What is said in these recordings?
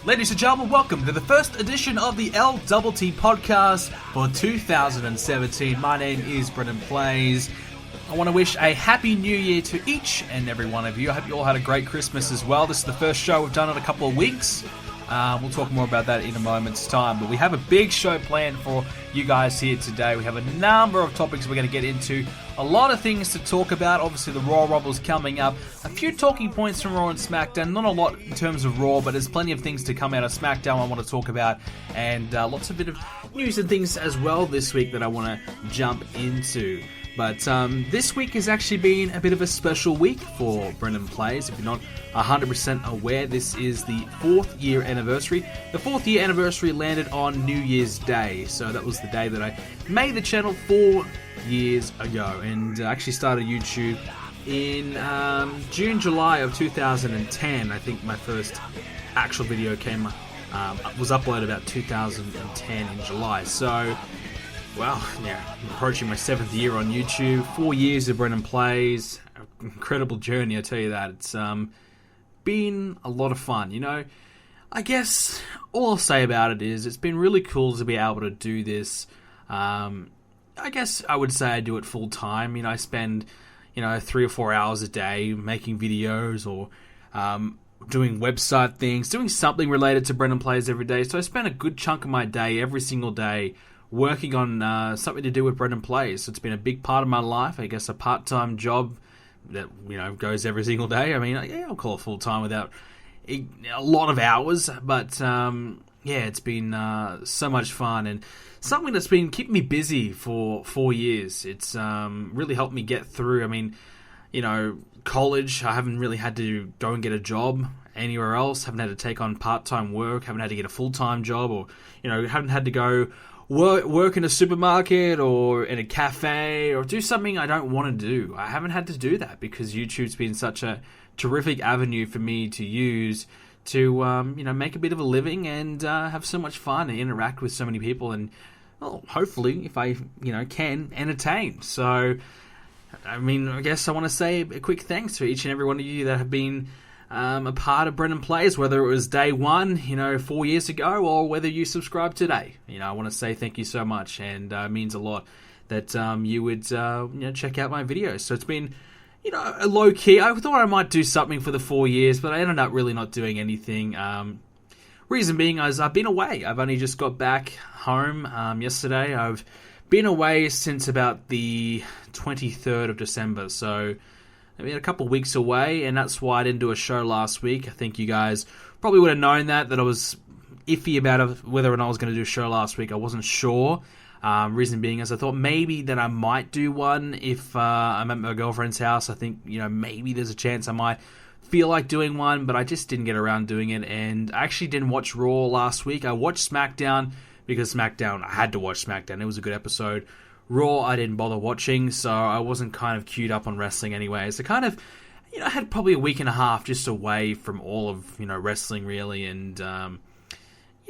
Ladies and gentlemen, welcome to the first edition of the LTT Podcast for 2017. My name is Brendan Plays. I want to wish a happy new year to each and every one of you. I hope you all had a great Christmas as well. This is the first show we've done in a couple of weeks. We'll talk more about that in a moment's time. But we have a big show planned for you guys here today. We have a number of topics we're going to get into. A lot of things to talk about. Obviously, the Raw Rumble's coming up. A few talking points from Raw and SmackDown. Not a lot in terms of Raw, but there's plenty of things to come out of SmackDown I want to talk about. And lots of bit of news and things as well this week that I want to jump into. But this week has actually been a bit of a special week for Brendan Plays. If you're not 100% aware, this is the 4th year anniversary. The 4th year anniversary landed on New Year's Day. So that was the day that I made the channel 4 years ago. And actually started YouTube in June, July of 2010. I think my first actual video was uploaded about 2010 in July. So... well, yeah, I'm approaching my 7th year on YouTube. 4 years of Brendan Plays. Incredible journey, I tell you that. It's been a lot of fun, you know. I guess all I'll say about it is it's been really cool to be able to do this. I guess I would say I do it full time. You know, I spend, 3 or 4 hours a day making videos or doing website things, doing something related to Brendan Plays every day. So I spend a good chunk of my day, every single day, working on something to do with Brendan Plays. So it's been a big part of my life. I guess a part-time job that, goes every single day. I mean, yeah, I'll call it full-time without a lot of hours. But, it's been so much fun and something that's been keeping me busy for 4 years. It's really helped me get through. I mean, college, I haven't really had to go and get a job anywhere else. Haven't had to take on part-time work. Haven't had to get a full-time job or, haven't had to go... work in a supermarket or in a cafe or do something I don't want to do. I haven't had to do that because YouTube's been such a terrific avenue for me to use to, make a bit of a living and have so much fun and interact with so many people and, well, hopefully, if I, can, entertain. So, I mean, I guess I want to say a quick thanks to each and every one of you that have been a part of Brendan Plays, whether it was day one, 4 years ago, or whether you subscribed today. I want to say thank you so much, and it means a lot that you would check out my videos. So it's been, a low key. I thought I might do something for the 4 years, but I ended up really not doing anything. Reason being is I've been away. I've only just got back home yesterday. I've been away since about the 23rd of December, so... I mean, a couple of weeks away, and that's why I didn't do a show last week. I think you guys probably would have known that I was iffy about whether or not I was going to do a show last week. I wasn't sure. Reason being is I thought maybe that I might do one if I'm at my girlfriend's house. I think, maybe there's a chance I might feel like doing one, but I just didn't get around doing it. And I actually didn't watch Raw last week. I watched SmackDown because I had to watch SmackDown. It was a good episode. Raw, I didn't bother watching, so I wasn't kind of queued up on wrestling anyway. So kind of, I had probably a week and a half just away from all of, wrestling really, and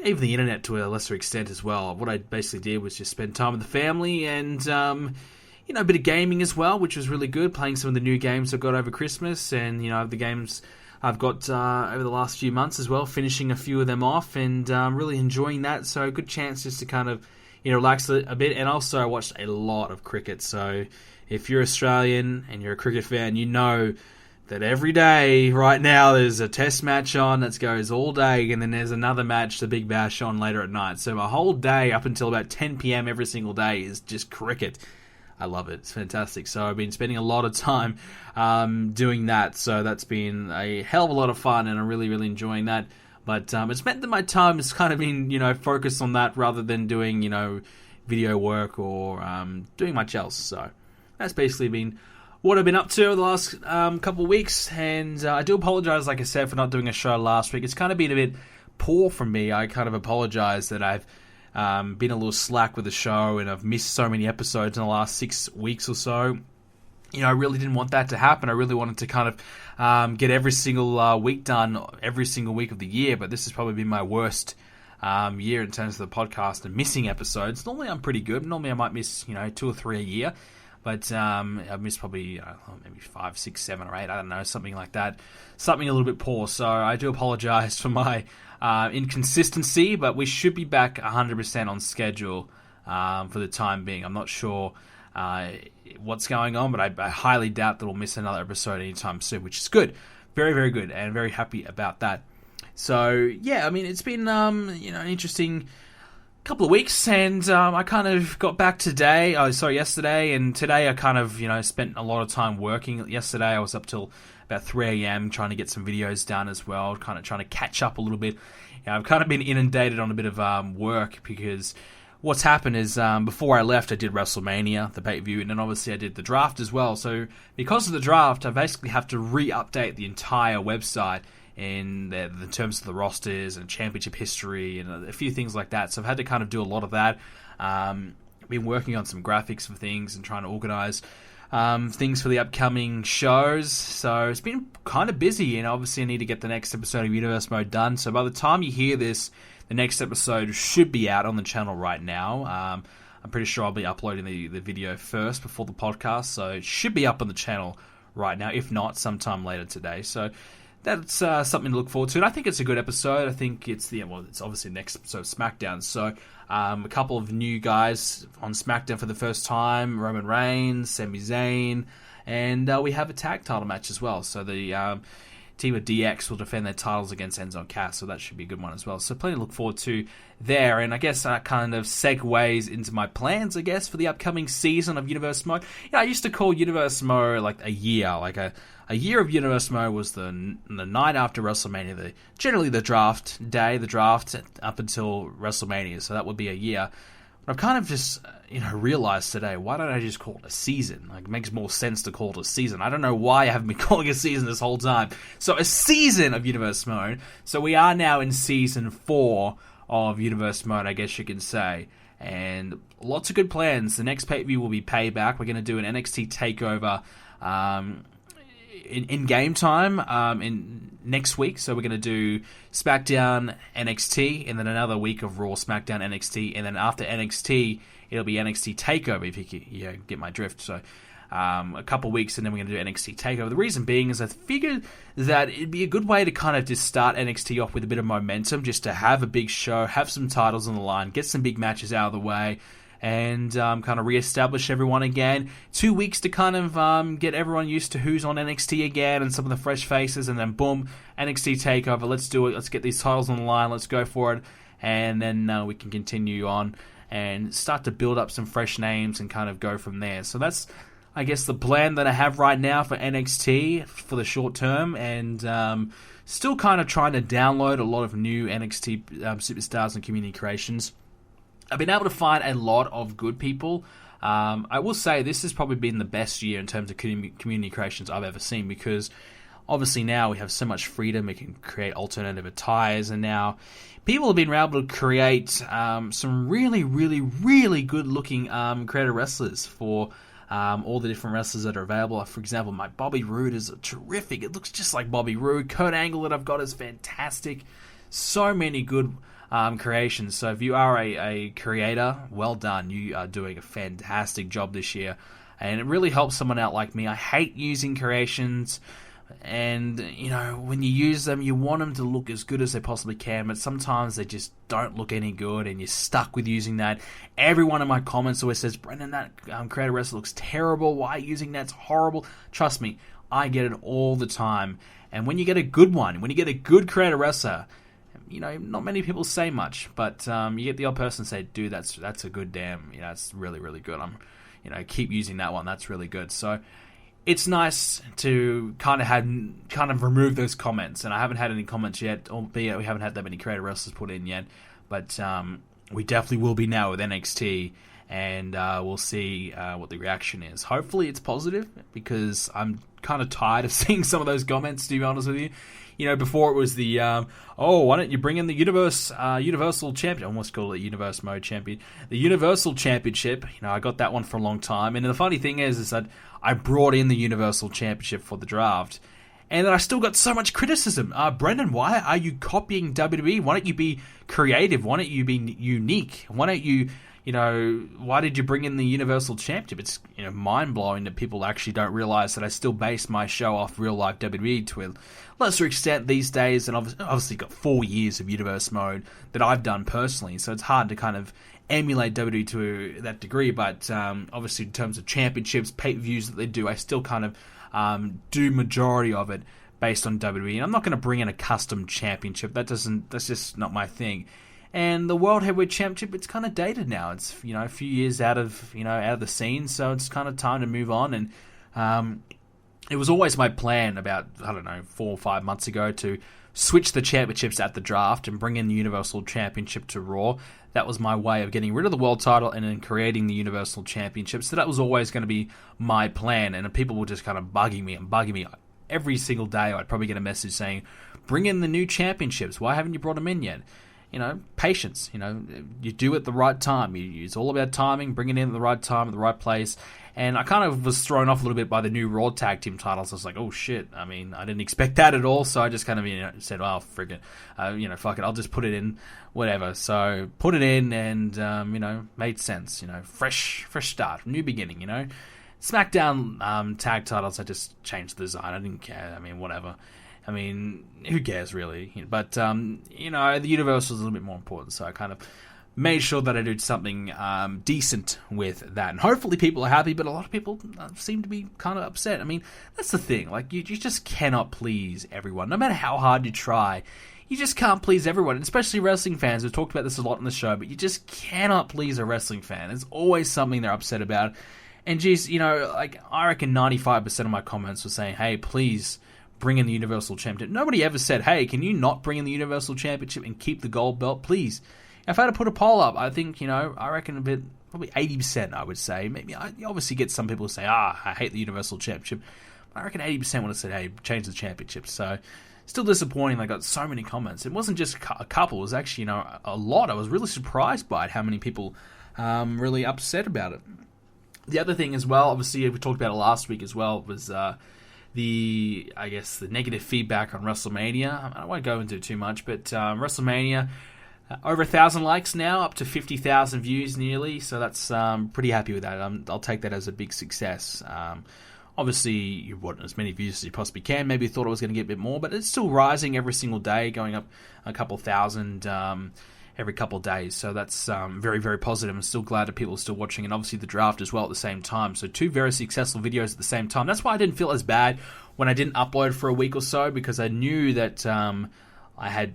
even the internet to a lesser extent as well. What I basically did was just spend time with the family and, a bit of gaming as well, which was really good, playing some of the new games I got over Christmas, and, the games I've got over the last few months as well, finishing a few of them off, and really enjoying that, so a good chance just to kind of relax a bit. And also I watched a lot of cricket, so if you're Australian and you're a cricket fan, you know that every day right now there's a test match on that goes all day, and then there's another match, the Big Bash, on later at night. So my whole day up until about 10 p.m. every single day is just cricket. I love it. It's fantastic. So I've been spending a lot of time doing that, so that's been a hell of a lot of fun, and I'm really, really enjoying that. But it's meant that my time has kind of been, focused on that rather than doing, video work or doing much else. So that's basically been what I've been up to over the last couple of weeks. And I do apologize, like I said, for not doing a show last week. It's kind of been a bit poor from me. I kind of apologize that I've been a little slack with the show and I've missed so many episodes in the last 6 weeks or so. I really didn't want that to happen. I really wanted to kind of get every single week done every single week of the year, but this has probably been my worst year in terms of the podcast and missing episodes. Normally I'm pretty good. Normally I might miss 2 or 3 a year, But I missed probably maybe 5, 6, 7, or 8. I don't know, something like that. Something a little bit poor. So I do apologize for my inconsistency, but we should be back 100% on schedule for the time being. I'm not sure what's going on, but I highly doubt that we'll miss another episode anytime soon, which is good. Very, very good, and very happy about that. So, yeah, I mean, it's been an interesting couple of weeks, and I kind of got back yesterday, and today I kind of, spent a lot of time working. Yesterday I was up till about 3 a.m. trying to get some videos done as well, kind of trying to catch up a little bit. I've kind of been inundated on a bit of work, because what's happened is before I left, I did WrestleMania, the pay-per-view, and then obviously I did the draft as well. So because of the draft, I basically have to re-update the entire website in the terms of the rosters and championship history and a few things like that. So I've had to kind of do a lot of that. I've been working on some graphics for things and trying to organize things for the upcoming shows. So it's been kind of busy, and obviously I need to get the next episode of Universe Mode done. So by the time you hear this, the next episode should be out on the channel right now. I'm pretty sure I'll be uploading the video first before the podcast, so it should be up on the channel right now, if not sometime later today. So that's something to look forward to, and I think it's a good episode. I think it's obviously the next episode of SmackDown. So a couple of new guys on SmackDown for the first time: Roman Reigns, Sami Zayn, and we have a tag title match as well. So the team of DX will defend their titles against Enzo and Cass, so that should be a good one as well. So plenty to look forward to there, and I guess that kind of segues into my plans, I guess, for the upcoming season of Universe Mode. I used to call Universe Mode like a year, like a year of Universe Mode was the night after WrestleMania, generally the draft day, the draft up until WrestleMania, so that would be a year. But I've kind of just realized today, why don't I just call it a season? Like, it makes more sense to call it a season. I don't know why I haven't been calling it a season this whole time. So a season of Universe Mode. So we are now in season 4 of Universe Mode, I guess you can say. And lots of good plans. The next pay-per-view will be Payback. We're going to do an NXT TakeOver in game time in next week. So we're going to do SmackDown NXT, and then another week of Raw, SmackDown NXT, and then after NXT it'll be NXT TakeOver, if you get my drift. So a couple weeks, and then we're going to do NXT TakeOver. The reason being is I figured that it'd be a good way to kind of just start NXT off with a bit of momentum, just to have a big show, have some titles on the line, get some big matches out of the way, and kind of reestablish everyone again. 2 weeks to kind of get everyone used to who's on NXT again and some of the fresh faces, and then boom, NXT TakeOver. Let's do it. Let's get these titles on the line. Let's go for it. And then we can continue on and start to build up some fresh names and kind of go from there. So that's, I guess, the plan that I have right now for NXT for the short term, and still kind of trying to download a lot of new NXT superstars and community creations. I've been able to find a lot of good people. I will say this has probably been the best year in terms of community creations I've ever seen, because obviously now we have so much freedom. We can create alternative attires, and now people have been able to create some really, really, really good-looking creative wrestlers for all the different wrestlers that are available. For example, my Bobby Roode is terrific. It looks just like Bobby Roode. Kurt Angle that I've got is fantastic. So many good creations. So if you are a creator, well done. You are doing a fantastic job this year, and it really helps someone out like me. I hate using creations, and when you use them, you want them to look as good as they possibly can, but sometimes they just don't look any good, and you're stuck with using that. Everyone in my comments always says, Brendan, that creator wrestler looks terrible. Why are you using that? It's horrible. Trust me, I get it all the time. And when you get a good one, when you get a good creator wrestler, not many people say much, but you get the odd person say, dude, that's a good damn, that's really, really good. Keep using that one. That's really good. So it's nice to kind of remove those comments, and I haven't had any comments yet, albeit we haven't had that many creator wrestlers put in yet, but we definitely will be now with NXT, and we'll see what the reaction is. Hopefully it's positive, because I'm kind of tired of seeing some of those comments, to be honest with you. Before it was the, why don't you bring in the Universal Champion? I almost call it Universe Mode Champion. The Universal Championship, I got that one for a long time. And the funny thing is that I brought in the Universal Championship for the draft. And then I still got so much criticism. Brendan, why are you copying WWE? Why don't you be creative? Why don't you be unique? Why don't you, why did you bring in the Universal Championship? It's, mind-blowing that people actually don't realize that I still base my show off real-life WWE to a lesser extent these days. And obviously got 4 years of Universe Mode that I've done personally. So it's hard to kind of emulate WWE to that degree. But obviously in terms of championships, pay-per-views that they do, I still kind of do majority of it based on WWE, and I'm not going to bring in a custom championship. That's just not my thing. And the World Heavyweight Championship, it's kind of dated now. It's a few years out of the scene, so it's kind of time to move on. And it was always my plan about 4 or 5 months ago to switch the championships at the draft and bring in the Universal Championship to Raw. That was my way of getting rid of the world title and then creating the Universal Championship. So that was always going to be my plan. And people were just kind of bugging me. Every single day I'd probably get a message saying, bring in the new championships. Why haven't you brought them in yet? Patience. You do it at the right time. It's all about timing, bringing it in at the right time, at the right place. And I kind of was thrown off a little bit by the new Raw Tag Team titles. I was like, oh shit. I didn't expect that at all. So I just kind of said, oh, frick it. Fuck it. I'll just put it in, whatever. So put it in and, made sense. Fresh start, new beginning, SmackDown tag titles, I just changed the design. I didn't care. Whatever. Who cares really? But, the Universal is a little bit more important. So I kind of made sure that I did something decent with that. And hopefully people are happy, but a lot of people seem to be kind of upset. That's the thing. Like, you just cannot please everyone. No matter how hard you try, you just can't please everyone, and especially wrestling fans. We've talked about this a lot on the show, but you just cannot please a wrestling fan. There's always something they're upset about. And geez, I reckon 95% of my comments were saying, hey, please bring in the Universal Championship. Nobody ever said, hey, can you not bring in the Universal Championship and keep the gold belt, please? If I had to put a poll up, I think, I reckon probably 80%, I would say. Maybe you obviously get some people who say, I hate the Universal Championship. But I reckon 80% would have said, hey, change the championship. So, still disappointing. I got so many comments. It wasn't just a couple. It was actually, a lot. I was really surprised by it, how many people really upset about it. The other thing as well, obviously, we talked about it last week as well, was the negative feedback on WrestleMania. I won't go into it too much, but WrestleMania, over 1,000 likes now, up to 50,000 views nearly, so that's pretty happy with that. I'll take that as a big success. Obviously, you want as many views as you possibly can. Maybe you thought it was going to get a bit more, but it's still rising every single day, going up a couple thousand every couple of days. So that's very, very positive. I'm still glad that people are still watching, and obviously the draft as well at the same time. So 2 very successful videos at the same time. That's why I didn't feel as bad when I didn't upload for a week or so, because I knew that I had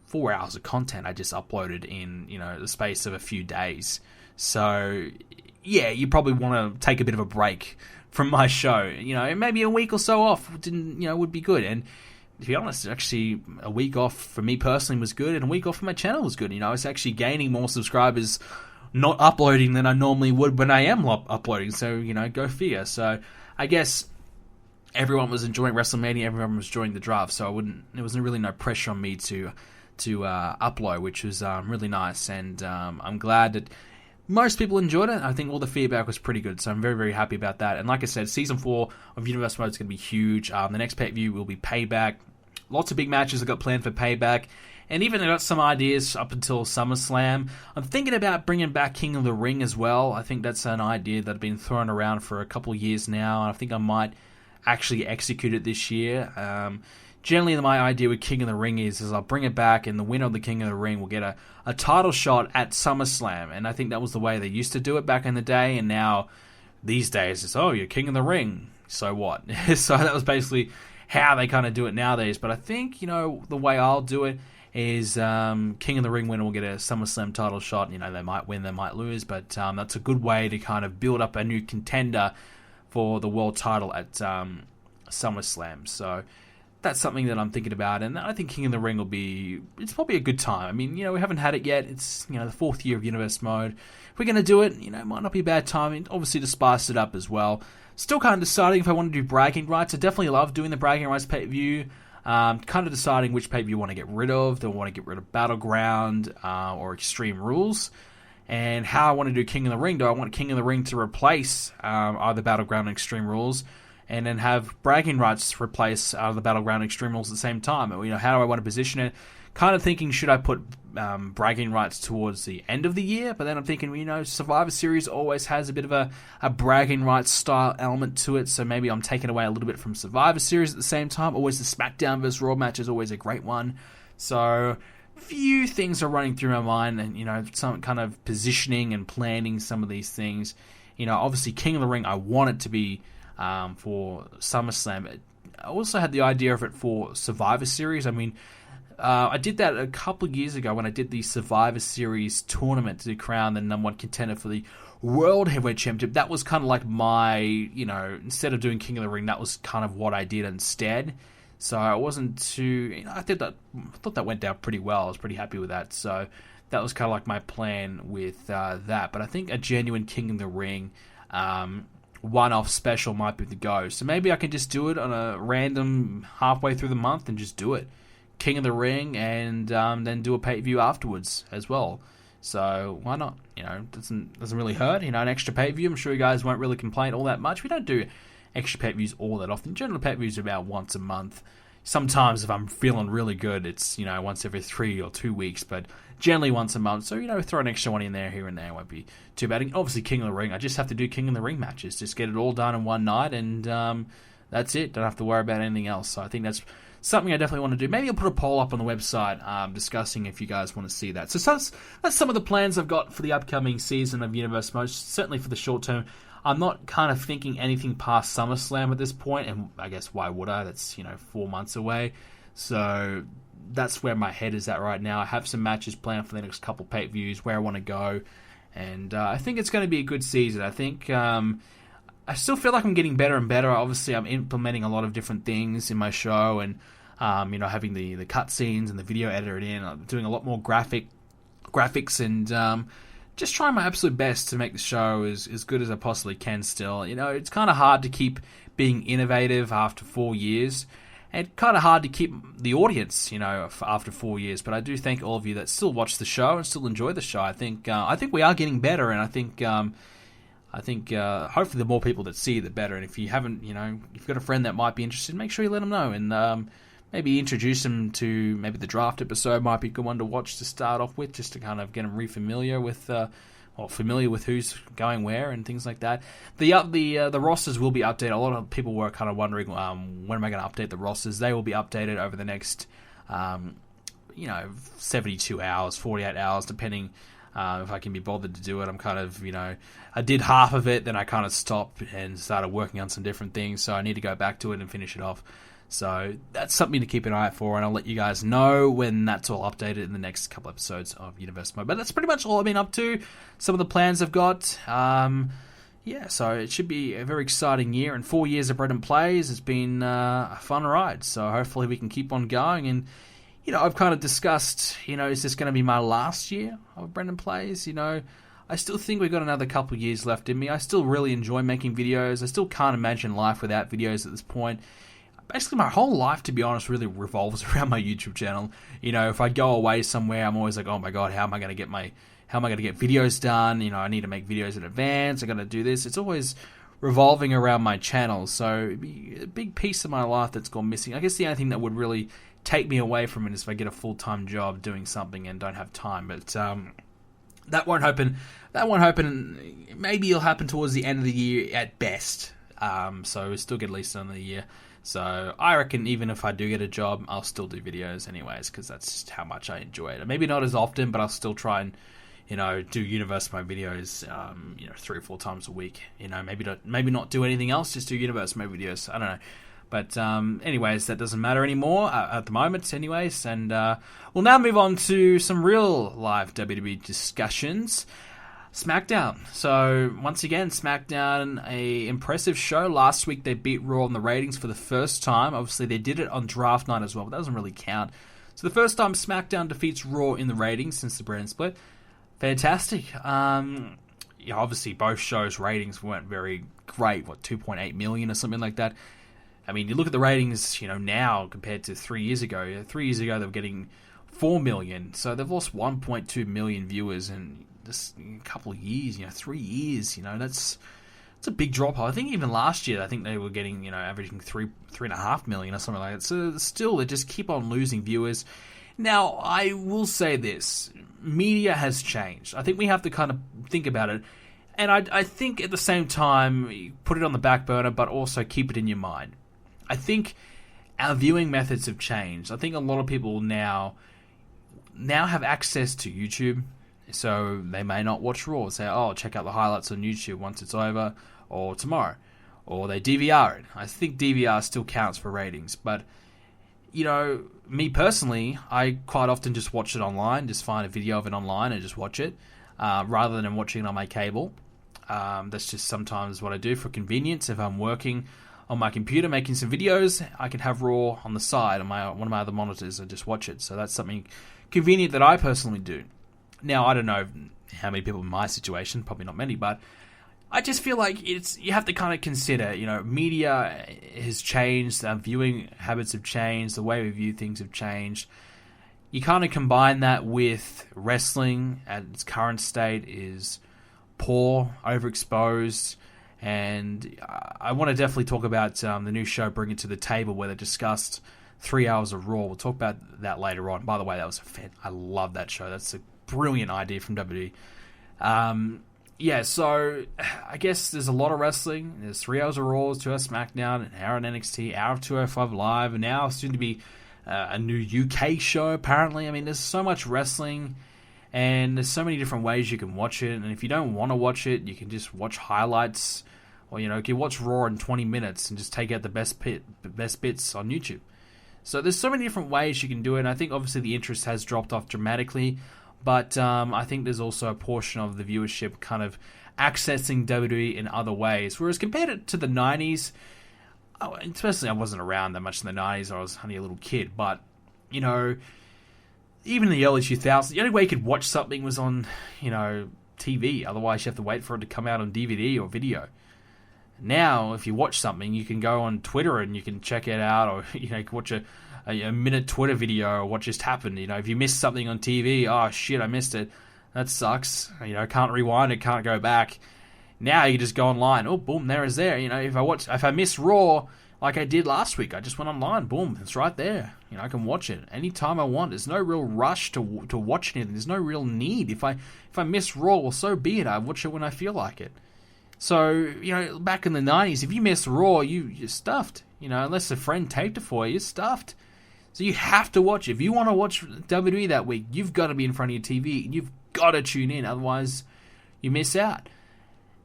4 hours of content I just uploaded in the space of a few days. So yeah, you probably want to take a bit of a break from my show. Maybe a week or so off would be good. And to be honest, actually, a week off for me personally was good, and a week off for my channel was good. I was actually gaining more subscribers not uploading than I normally would when I am uploading. So, go figure. So, I guess everyone was enjoying WrestleMania, everyone was enjoying the draft, so there was really no pressure on me to upload, which was really nice. And I'm glad that most people enjoyed it. I think all the feedback was pretty good, so I'm very, very happy about that. And like I said, Season 4 of Universe Mode is going to be huge. The next pay-per-view will be Payback. Lots of big matches I've got planned for Payback. And even I got some ideas up until SummerSlam. I'm thinking about bringing back King of the Ring as well. I think that's an idea that's been thrown around for a couple of years now, and I think I might actually execute it this year. Generally, my idea with King of the Ring is I'll bring it back, and the winner of the King of the Ring will get a title shot at SummerSlam. And I think that was the way they used to do it back in the day, and now, these days, it's, you're King of the Ring, so what? So that was basically how they kind of do it nowadays. But I think, the way I'll do it is King of the Ring winner will get a SummerSlam title shot. They might win, they might lose, but that's a good way to kind of build up a new contender for the world title at SummerSlam. So that's something that I'm thinking about, and I think King of the Ring it's probably a good time. We haven't had it yet. It's, the 4th year of Universe Mode. If we're going to do it, it might not be a bad time, obviously to spice it up as well. Still kind of deciding if I want to do bragging rights. I definitely love doing the bragging rights pay-per-view. Kind of deciding which pay-per-view I want to get rid of. Do I want to get rid of Battleground or Extreme Rules? And how I want to do King of the Ring. Do I want King of the Ring to replace either Battleground and Extreme Rules? and then have bragging rights replace the Battleground Extreme Rules at the same time. You know, how do I want to position it? Kind of thinking, should I put bragging rights towards the end of the year? But then I'm thinking, you know, Survivor Series always has a bit of a bragging rights style element to it, so maybe I'm taking away a little bit from Survivor Series at the same time. Always the SmackDown vs. Raw match is always a great one. So few things are running through my mind, and, you know, some kind of positioning and planning some of these things. You know, obviously King of the Ring, I want it to be for SummerSlam. I also had the idea of it for Survivor Series. I mean, I did that a couple of years ago when I did the Survivor Series tournament to crown the number one contender for the World Heavyweight Championship. That was kind of like my, you know, instead of doing King of the Ring, that was kind of what I did instead. So I wasn't too, you know, I thought that went down pretty well. I was pretty happy with that. So that was kind of like my plan with that. But I think a genuine King of the Ring one-off special might be the go. So maybe I can just do it on a random halfway through the month and just do it. King of the Ring, and then do a pay-per-view afterwards as well. So why not? You know, doesn't really hurt. You know, an extra pay-per-view. I'm sure you guys won't really complain all that much. We don't do extra pay-per-views all that often. Generally, pay-per-views are about once a month. Sometimes if I'm feeling really good, it's, you know, once every 3 or 2 weeks, but generally once a month. So, you know, throw an extra one in there, here and there, won't be too bad. And obviously, King of the Ring, I just have to do King of the Ring matches. Just get it all done in one night, and that's it. Don't have to worry about anything else. So I think that's something I definitely want to do. Maybe I'll put a poll up on the website discussing if you guys want to see that. So that's some of the plans I've got for the upcoming season of Universe Mode, certainly for the short term. I'm not kind of thinking anything past SummerSlam at this point, and I guess why would I? That's, you know, 4 months away. So that's where my head is at right now. I have some matches planned for the next couple pay-per-views, where I want to go, and I think it's going to be a good season. I think I still feel like I'm getting better and better. Obviously, I'm implementing a lot of different things in my show, and you know, having the cutscenes and the video editor in. I'm doing a lot more graphics, and just trying my absolute best to make the show as good as I possibly can still. You know, it's kind of hard to keep being innovative after 4 years, and kind of hard to keep the audience, you know, after 4 years. But I do thank all of you that still watch the show and still enjoy the show. I think we are getting better, and I think hopefully the more people that see it, the better. And if you haven't, you know, if you've got a friend that might be interested, make sure you let them know, and maybe introduce them to maybe the draft episode might be a good one to watch to start off with, just to kind of get them familiar with who's going where and things like that. The rosters will be updated. A lot of people were kind of wondering when am I going to update the rosters. They will be updated over the next 72 hours, 48 hours, depending if I can be bothered to do it. I'm kind of, you know, I did half of it, then I kind of stopped and started working on some different things, so I need to go back to it and finish it off. So that's something to keep an eye out for, and I'll let you guys know when that's all updated in the next couple episodes of Universe Mode. But that's pretty much all I've been up to, some of the plans I've got. So it should be a very exciting year, and 4 years of Brendan Plays. It's been a fun ride, so hopefully we can keep on going. And, you know, I've kind of discussed, you know, is this going to be my last year of Brendan Plays? You know, I still think we've got another couple of years left in me. I still really enjoy making videos. I still can't imagine life without videos at this point. Basically, my whole life, to be honest, really revolves around my YouTube channel. You know, if I go away somewhere, I'm always like, oh my god, how am I going to get videos done? You know, I need to make videos in advance. I got to do this. It's always revolving around my channel. So it'd be a big piece of my life that's gone missing. I guess the only thing that would really take me away from it is if I get a full-time job doing something and don't have time. But that won't happen. Maybe it'll happen towards the end of the year at best. So we'll still get at least another year. So I reckon even if I do get a job, I'll still do videos anyways, because that's just how much I enjoy it. Maybe not as often, but I'll still try and, you know, do Universe Mode videos, 3 or 4 times a week. You know, maybe not do anything else, just do Universe Mode videos. I don't know. But anyways, that doesn't matter anymore at the moment anyways. And we'll now move on to some real live WWE discussions. SmackDown. So, once again, SmackDown, a impressive show. Last week, they beat Raw in the ratings for the first time. Obviously, they did it on draft night as well, but that doesn't really count. So, the first time SmackDown defeats Raw in the ratings since the brand split. Fantastic. Obviously, both shows' ratings weren't very great. 2.8 million or something like that. I mean, you look at the ratings, you know, now compared to 3 years ago. 3 years ago, they were getting 4 million. So, they've lost 1.2 million viewers in just a couple of years, 3 years, that's it's a big drop off. I think even last year, I think they were getting, averaging 3.5 million or something like that. So still, they just keep on losing viewers. Now, I will say this. Media has changed. I think we have to kind of think about it. And I think at the same time, put it on the back burner, but also keep it in your mind. I think our viewing methods have changed. I think a lot of people now have access to YouTube. So they may not watch Raw. Say, oh, check out the highlights on YouTube once it's over, or tomorrow. Or they DVR it. I think DVR still counts for ratings. But, me personally, I quite often just watch it online. Just find a video of it online and just watch it. Rather than watching it on my cable. That's just sometimes what I do for convenience. If I'm working on my computer making some videos, I can have Raw on the side on one of my other monitors and just watch it. So that's something convenient that I personally do. Now, I don't know how many people in my situation, probably not many, but I just feel like you have to kind of consider, media has changed, our viewing habits have changed, the way we view things have changed. You kind of combine that with wrestling at its current state is poor, overexposed, and I want to definitely talk about the new show, Bring It to the Table, where they discussed 3 hours of Raw. We'll talk about that later on. By the way, that was I love that show. That's a brilliant idea from WWE. So I guess there's a lot of wrestling. There's 3 hours of Raw, 2 hours of SmackDown, an hour on NXT, hour of 205 Live, and now soon to be a new UK show, apparently. I mean, there's so much wrestling, and there's so many different ways you can watch it. And if you don't want to watch it, you can just watch highlights, or you can watch Raw in 20 minutes and just take out the best bits on YouTube. So there's so many different ways you can do it, and I think obviously the interest has dropped off dramatically. But I think there's also a portion of the viewership kind of accessing WWE in other ways. Whereas compared to the 90s, especially I wasn't around that much in the 90s, I was only a little kid. But, even in the early 2000s, the only way you could watch something was on, TV. Otherwise, you have to wait for it to come out on DVD or video. Now, if you watch something, you can go on Twitter and you can check it out, or, you can watch a minute Twitter video or what just happened. If you missed something on TV, oh shit, I missed it. That sucks. Can't rewind it, can't go back. Now you just go online. Oh, boom, there is there. If I miss Raw like I did last week, I just went online. Boom, it's right there. I can watch it anytime I want. There's no real rush to watch anything. There's no real need. If I miss Raw, well, so be it. I watch it when I feel like it. So, back in the 90s, if you miss Raw, you're stuffed. Unless a friend taped it for you, you're stuffed. So you have to watch. If you want to watch WWE that week, you've got to be in front of your TV and you've got to tune in. Otherwise, you miss out.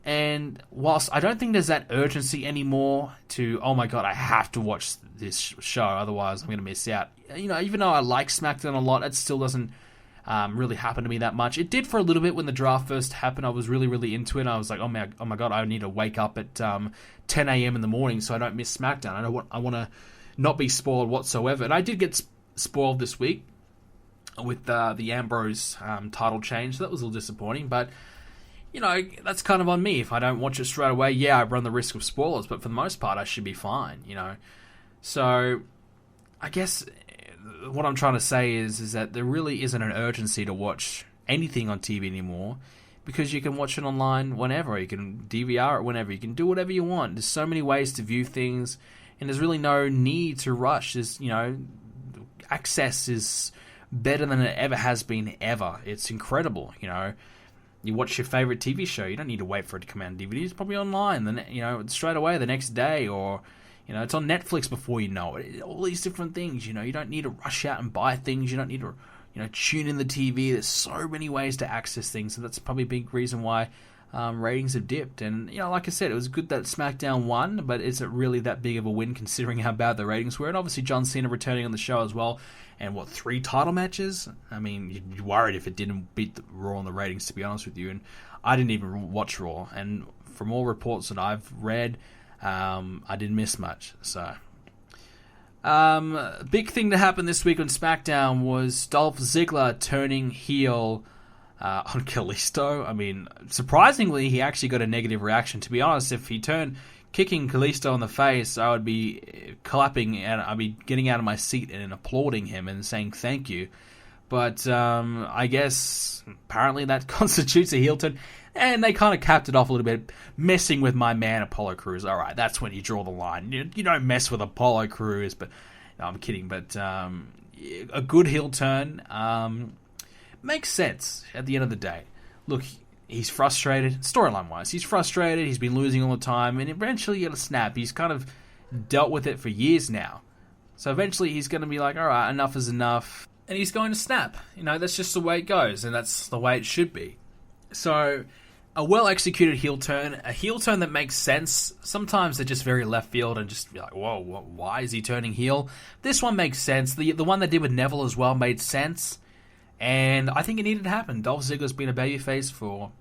And whilst I don't think there's that urgency anymore to, oh my god, I have to watch this show, otherwise I'm going to miss out. Even though I like SmackDown a lot, it still doesn't really happen to me that much. It did for a little bit when the draft first happened. I was really, really into it. I was like, oh my god, I need to wake up at 10 a.m. in the morning so I don't miss SmackDown. I want to not be spoiled whatsoever. And I did get spoiled this week with the Ambrose title change. That was a little disappointing, but that's kind of on me. If I don't watch it straight away, I run the risk of spoilers, but for the most part, I should be fine, So, I guess what I'm trying to say is that there really isn't an urgency to watch anything on TV anymore, because you can watch it online whenever. You can DVR it whenever. You can do whatever you want. There's so many ways to view things, and there's really no need to rush. There's, access is better than it ever has been ever. It's incredible, You watch your favorite TV show, you don't need to wait for it to come out on DVD. It's probably online, then straight away the next day, or it's on Netflix before you know it. All these different things, you don't need to rush out and buy things. You don't need to, tune in the TV. There's so many ways to access things, and that's probably a big reason why ratings have dipped. And like I said, it was good that SmackDown won, but is it really that big of a win considering how bad the ratings were? And obviously John Cena returning on the show as well. And 3 title matches? I mean, you'd be worried if it didn't beat the Raw on the ratings, to be honest with you. And I didn't even watch Raw. And from all reports that I've read, I didn't miss much. So, big thing to happen this week on SmackDown was Dolph Ziggler turning heel on Kalisto. I mean, surprisingly, he actually got a negative reaction. To be honest, if he turned kicking Kalisto in the face, I would be clapping and I'd be getting out of my seat and applauding him and saying thank you. But I guess apparently that constitutes a heel turn. And they kind of capped it off a little bit, messing with my man Apollo Crews. All right, that's when you draw the line. You don't mess with Apollo Crews, but no, I'm kidding. But a good heel turn makes sense at the end of the day. Look, he's frustrated, storyline-wise. He's frustrated, he's been losing all the time, and eventually you got to snap. He's kind of dealt with it for years now. So eventually he's going to be like, all right, enough is enough, and he's going to snap. That's just the way it goes, and that's the way it should be. So a well-executed heel turn, a heel turn that makes sense. Sometimes they're just very left field and just be like, whoa, why is he turning heel? This one makes sense. The one they did with Neville as well made sense. And I think it needed to happen. Dolph Ziggler's been a babyface for,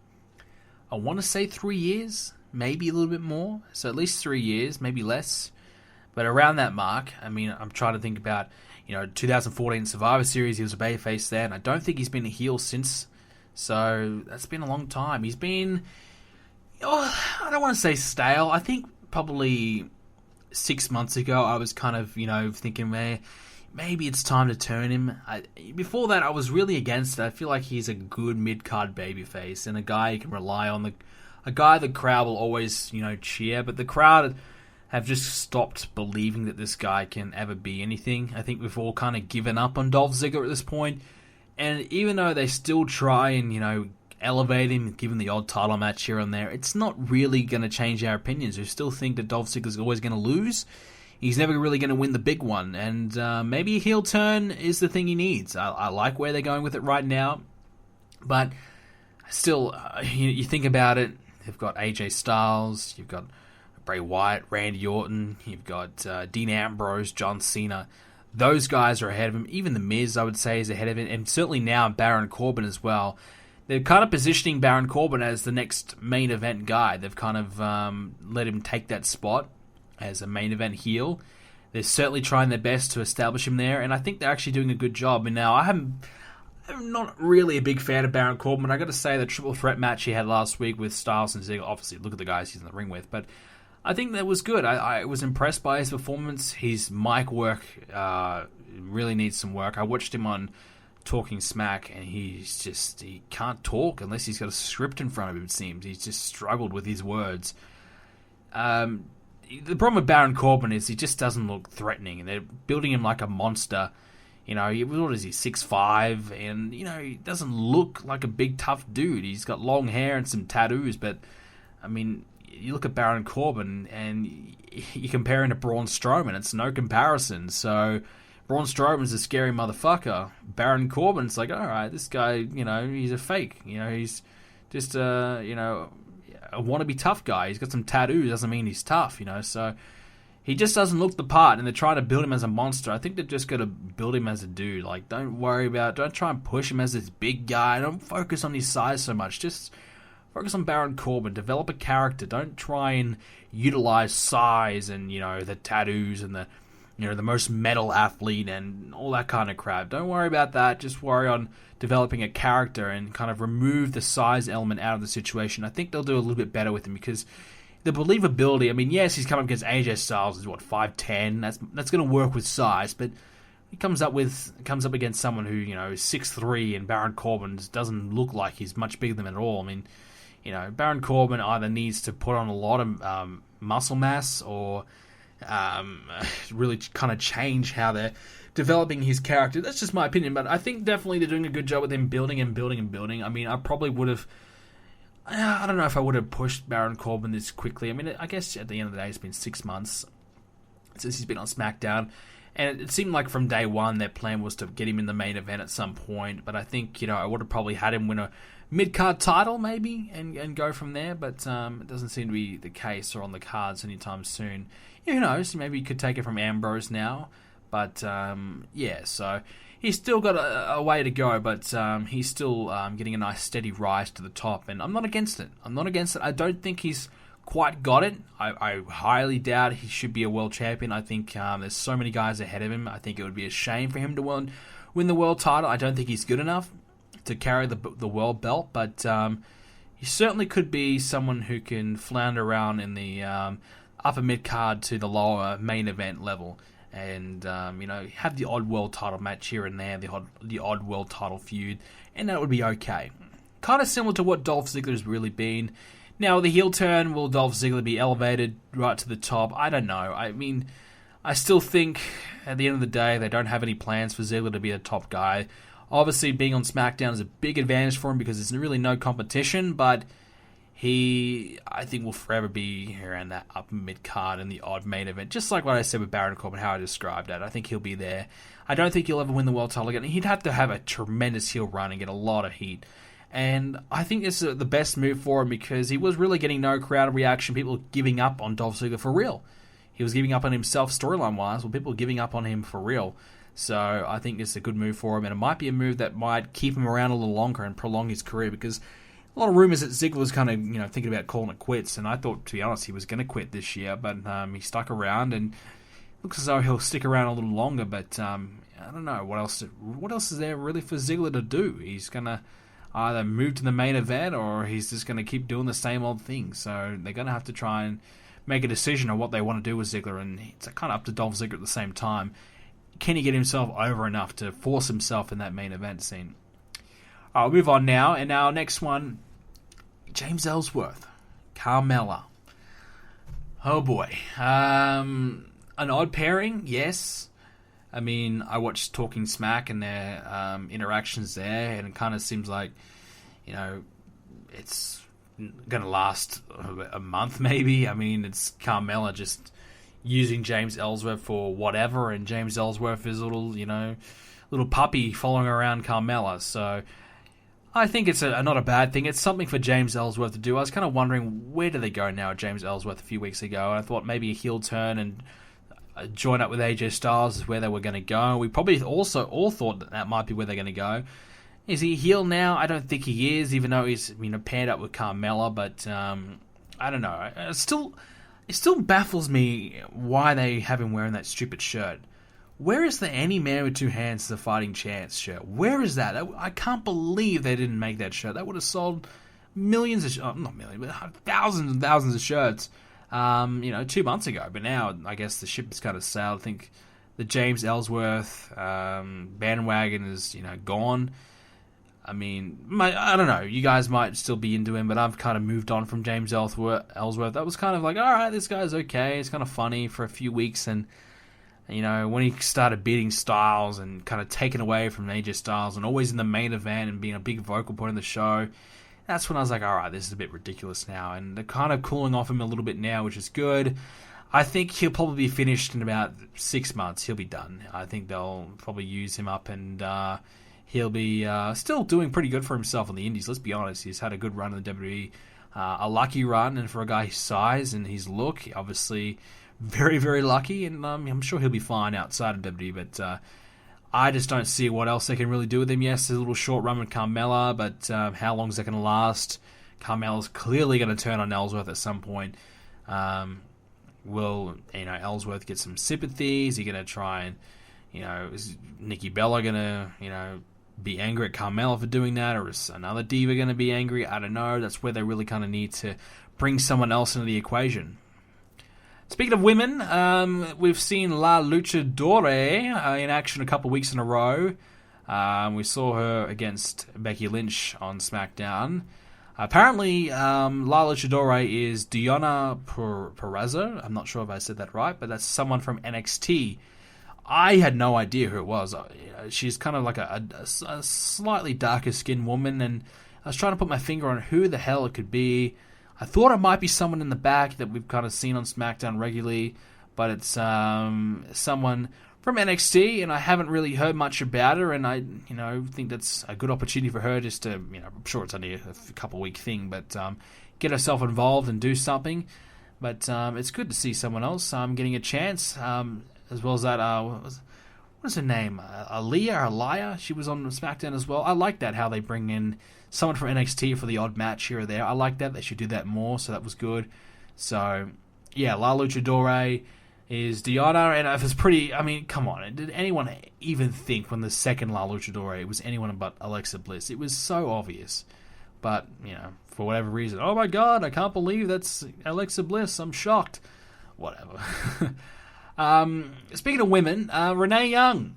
I want to say 3 years, maybe a little bit more. So at least 3 years, maybe less. But around that mark, I'm trying to think about, 2014 Survivor Series, he was a babyface then. I don't think he's been a heel since. So that's been a long time. He's been, I don't want to say stale. I think probably 6 months ago I was kind of, thinking, maybe it's time to turn him. Before that, I was really against it. I feel like he's a good mid-card babyface and a guy you can rely on. A guy the crowd will always, cheer. But the crowd have just stopped believing that this guy can ever be anything. I think we've all kind of given up on Dolph Ziggler at this point. And even though they still try and, elevate him, give him the odd title match here and there, it's not really going to change our opinions. We still think that Dolph Ziggler's always going to lose. He's never really going to win the big one. And maybe a heel turn is the thing he needs. I like where they're going with it right now. But still, you think about it, they've got AJ Styles, you've got Bray Wyatt, Randy Orton, you've got Dean Ambrose, John Cena. Those guys are ahead of him. Even The Miz, I would say, is ahead of him. And certainly now Baron Corbin as well. They're kind of positioning Baron Corbin as the next main event guy. They've kind of let him take that spot as a main event heel. They're certainly trying their best to establish him there. And I think they're actually doing a good job. And now I'm not really a big fan of Baron Corbin. I got to say the triple threat match he had last week with Styles and Ziggler, obviously look at the guys he's in the ring with, but I think that was good. I was impressed by his performance. His mic work really needs some work. I watched him on Talking Smack, and he can't talk unless he's got a script in front of him, it seems. He's just struggled with his words. The problem with Baron Corbin is he just doesn't look threatening, and they're building him like a monster. What is he, 6'5", and, he doesn't look like a big, tough dude. He's got long hair and some tattoos, but, you look at Baron Corbin and you compare him to Braun Strowman, it's no comparison. So Braun Strowman's a scary motherfucker. Baron Corbin's like, all right, this guy, he's a fake. He's just a wannabe tough guy. He's got some tattoos, doesn't mean he's tough, So he just doesn't look the part, and they're trying to build him as a monster. I think they're just going to build him as a dude. Like, don't try and push him as this big guy. Don't focus on his size so much. Just focus on Baron Corbin. Develop a character. Don't try and utilize size and, the tattoos and the, the most metal athlete and all that kind of crap. Don't worry about that. Just worry on developing a character and kind of remove the size element out of the situation. I think they'll do a little bit better with him because the believability, yes, he's coming up against AJ Styles, is 5'10". That's going to work with size, but he comes up against someone who, is 6'3", and Baron Corbin doesn't look like he's much bigger than him at all. Baron Corbin either needs to put on a lot of muscle mass or really kind of change how they're developing his character. That's just my opinion, but I think definitely they're doing a good job with him building and building and building. I probably would have... I don't know if I would have pushed Baron Corbin this quickly. I guess at the end of the day, it's been 6 months since he's been on SmackDown. And it seemed like from day one, their plan was to get him in the main event at some point. But I think, I would have probably had him win a mid-card title, maybe, and go from there. But it doesn't seem to be the case or on the cards anytime soon. Who knows? Maybe he could take it from Ambrose now. But, so he's still got a way to go, but he's still getting a nice steady rise to the top, and I'm not against it. I don't think he's quite got it. I highly doubt he should be a world champion. I think there's so many guys ahead of him. I think it would be a shame for him to win the world title. I don't think he's good enough to carry the world belt, but he certainly could be someone who can flounder around in the upper mid-card to the lower main event level. and have the odd world title match here and there, the odd world title feud, and that would be okay. Kind of similar to what Dolph Ziggler has really been. Now, the heel turn, will Dolph Ziggler be elevated right to the top? I don't know. I mean, I still think at the end of the day, they don't have any plans for Ziggler to be a top guy. Obviously, being on SmackDown is a big advantage for him because there's really no competition, but he, I think, will forever be around that upper mid-card in the odd main event. Just like what I said with Baron Corbin, how I described that. I think he'll be there. I don't think he'll ever win the world title again. He'd have to have a tremendous heel run and get a lot of heat. And I think this is the best move for him because he was really getting no crowd reaction. People giving up on Dolph Ziggler for real. He was giving up on himself storyline-wise, well, people were giving up on him for real. So I think it's a good move for him, and it might be a move that might keep him around a little longer and prolong his career because a lot of rumors that Ziggler was kind of thinking about calling it quits, and I thought, to be honest, he was going to quit this year, but he stuck around, and looks as though he'll stick around a little longer. But I don't know what else. What else is there really for Ziggler to do? He's gonna either move to the main event or he's just going to keep doing the same old thing. So they're going to have to try and make a decision on what they want to do with Ziggler, and it's kind of up to Dolph Ziggler at the same time. Can he get himself over enough to force himself in that main event scene? I'll move on now, and our next one, James Ellsworth, Carmella. Oh boy. An odd pairing, yes. I mean, I watched Talking Smack and their interactions there, and it kind of seems like, it's going to last a month maybe. I mean, it's Carmella just using James Ellsworth for whatever, and James Ellsworth is a little puppy following around Carmella. So I think it's not a bad thing. It's something for James Ellsworth to do. I was kind of wondering, where do they go now at James Ellsworth a few weeks ago? And I thought maybe a heel turn and join up with AJ Styles is where they were going to go. We probably also all thought that might be where they're going to go. Is he a heel now? I don't think he is, even though he's paired up with Carmella. But I don't know. It still baffles me why they have him wearing that stupid shirt. Where is the Any Man with Two Hands is a Fighting Chance shirt? Where is that? I can't believe they didn't make that shirt. That would have sold millions of not millions, but thousands and thousands of shirts 2 months ago. But now I guess the ship has kind of sailed. I think the James Ellsworth bandwagon is gone. I mean, I don't know. You guys might still be into him, but I've kind of moved on from James Ellsworth. That was kind of like, all right, this guy's okay. It's kind of funny for a few weeks, and when he started beating Styles and kind of taken away from AJ Styles and always in the main event and being a big vocal point in the show, that's when I was like, all right, this is a bit ridiculous now. And they're kind of cooling off him a little bit now, which is good. I think he'll probably be finished in about 6 months. He'll be done. I think they'll probably use him up, and he'll be still doing pretty good for himself on the indies. Let's be honest. He's had a good run in the WWE. A lucky run, and for a guy his size and his look, obviously very, very lucky, and I'm sure he'll be fine outside of WWE, but I just don't see what else they can really do with him. Yes, there's a little short run with Carmella, but how long is that going to last? Carmella's clearly going to turn on Ellsworth at some point. Will Ellsworth get some sympathy? Is he going to try and, is Nikki Bella going to, be angry at Carmella for doing that, or is another diva going to be angry? I don't know. That's where they really kind of need to bring someone else into the equation. Speaking of women, we've seen La Luchadora in action a couple of weeks in a row. We saw her against Becky Lynch on SmackDown. Apparently, La Luchadora is Diana Perrazzo. I'm not sure if I said that right, but that's someone from NXT. I had no idea who it was. She's kind of like a slightly darker skinned woman, and I was trying to put my finger on who the hell it could be. I thought it might be someone in the back that we've kind of seen on SmackDown regularly, but it's someone from NXT, and I haven't really heard much about her, and I think that's a good opportunity for her just to, I'm sure it's only a couple week thing, but get herself involved and do something. But it's good to see someone else getting a chance, as well as that, what is her name? Aliyah? She was on SmackDown as well. I like that, how they bring in someone from NXT for the odd match here or there. I like that. They should do that more, so that was good. So, yeah, La Luchadora is Diana, and it was pretty... I mean, come on. Did anyone even think when the second La Luchadora it was anyone but Alexa Bliss? It was so obvious. But, for whatever reason, oh my god, I can't believe that's Alexa Bliss. I'm shocked. Whatever. Speaking of women, Renee Young.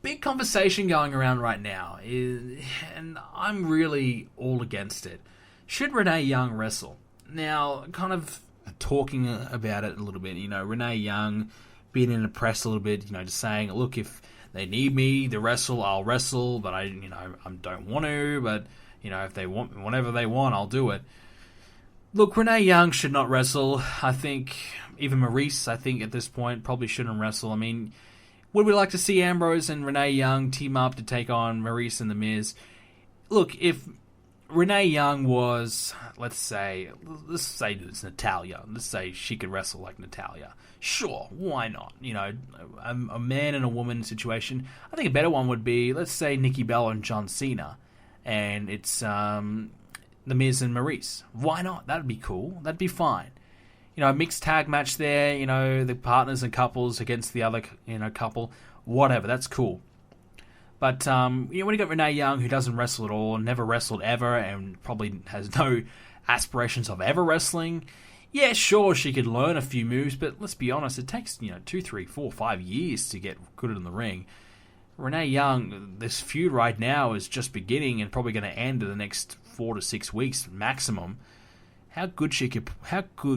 Big conversation going around right now, and I'm really all against it. Should Renee Young wrestle? Now, kind of talking about it a little bit, Renee Young being in the press a little bit, just saying, look, if they need me to wrestle, I'll wrestle, but I don't want to, but, if they want, whenever they want, I'll do it. Look, Renee Young should not wrestle. I think even Maurice, at this point, probably shouldn't wrestle. I mean, would we like to see Ambrose and Renee Young team up to take on Maurice and The Miz? Look, if Renee Young was, let's say it's Natalya. Let's say she could wrestle like Natalya. Sure, why not? A man and a woman situation. I think a better one would be, let's say, Nikki Bella and John Cena. And it's The Miz and Maurice. Why not? That'd be cool. That'd be fine. A mixed tag match there, the partners and couples against the other, couple. Whatever, that's cool. But, when you got Renee Young, who doesn't wrestle at all, never wrestled ever, and probably has no aspirations of ever wrestling, yeah, sure, she could learn a few moves, but let's be honest, it takes, 2, 3, 4, 5 years to get good in the ring. Renee Young, this feud right now is just beginning and probably going to end in the next 4 to 6 weeks maximum. How good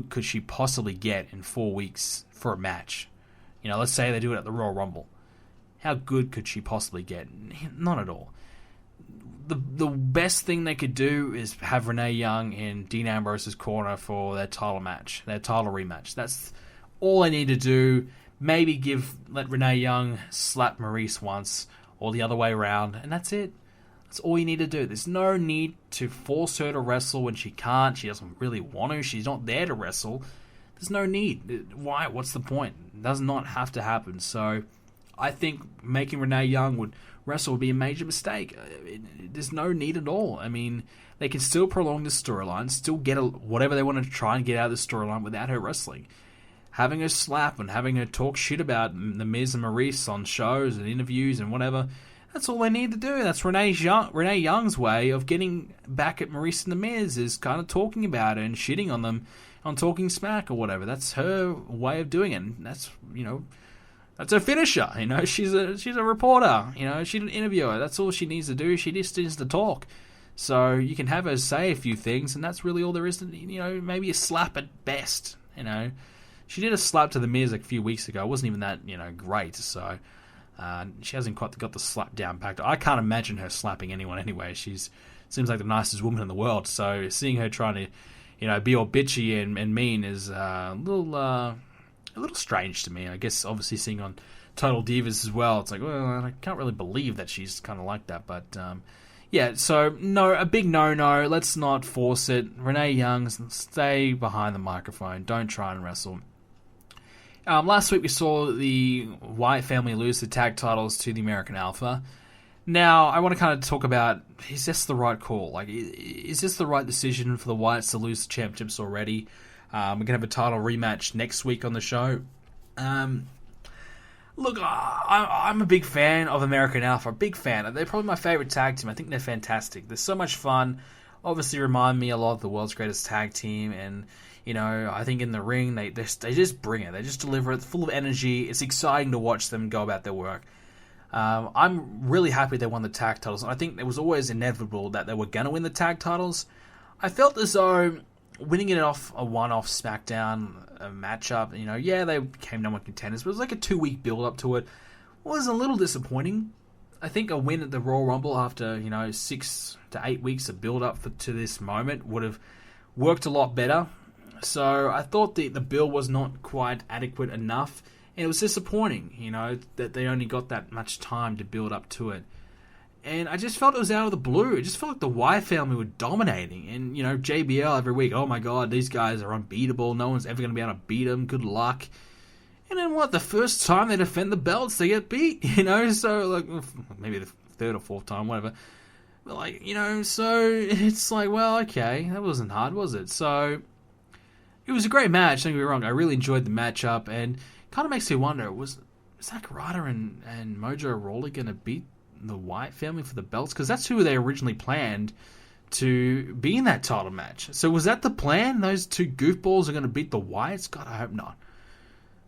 could she possibly get in 4 weeks for a match? Let's say they do it at the Royal Rumble. How good could she possibly get? Not at all. The best thing they could do is have Renee Young in Dean Ambrose's corner for their title match, their title rematch. That's all they need to do. Maybe let Renee Young slap Maurice once, or the other way around, and that's it. That's all you need to do. There's no need to force her to wrestle when she can't. She doesn't really want to. She's not there to wrestle. There's no need. Why? What's the point? It does not have to happen. So I think making Renee Young wrestle would be a major mistake. There's no need at all. I mean, they can still prolong the storyline, still get whatever they want to try and get out of the storyline without her wrestling. Having her slap and having her talk shit about The Miz and Maurice on shows and interviews and whatever, that's all they need to do. That's Renee Young's way of getting back at Maurice and The Miz, is kind of talking about it and shitting on them on Talking Smack or whatever. That's her way of doing it. And that's, that's her finisher. She's a reporter. She's an interviewer. That's all she needs to do. She just needs to talk. So you can have her say a few things, and that's really all there is to, maybe a slap at best. She did a slap to The Miz a few weeks ago. It wasn't even that, great. So she hasn't quite got the slap down packed. I can't imagine her slapping anyone anyway. Seems like the nicest woman in the world. So seeing her trying to, be all bitchy and mean is a little strange to me. I guess obviously seeing on Total Divas as well, it's like, well, I can't really believe that she's kind of like that. But yeah, so no, a big no. Let's not force it. Renee Young, stay behind the microphone. Don't try and wrestle. Last week we saw the Wyatt family lose the tag titles to the American Alpha. Now, I want to kind of talk about, is this the right call? Like, is this the right decision for the Wyatts to lose the championships already? We're going to have a title rematch next week on the show. Look, I'm a big fan of American Alpha. A big fan. They're probably my favorite tag team. I think they're fantastic. They're so much fun. Obviously remind me a lot of the world's greatest tag team. And, I think in the ring, they just bring it. They just deliver it, full of energy. It's exciting to watch them go about their work. I'm really happy they won the tag titles. I think it was always inevitable that they were going to win the tag titles. I felt as though winning it off a one-off SmackDown matchup, they became number one contenders, but it was like a 2-week build-up to it. Was a little disappointing. I think a win at the Royal Rumble after, 6 to 8 weeks of build-up to this moment would have worked a lot better. So I thought the build was not quite adequate enough. And it was disappointing, that they only got that much time to build up to it. And I just felt it was out of the blue. It just felt like the Wyatt family were dominating. And, JBL every week, oh my god, these guys are unbeatable. No one's ever going to be able to beat them. Good luck. And then the first time they defend the belts, they get beat, So, maybe the third or fourth time, whatever. But, so it's like, well, okay, that wasn't hard, was it? So, it was a great match, don't get me wrong. I really enjoyed the matchup, and kind of makes me wonder, was Zack Ryder and Mojo Rawley going to beat the Wyatt family for the belts? Because that's who they originally planned to be in that title match. So was that the plan? Those two goofballs are going to beat the Wyatts? God, I hope not.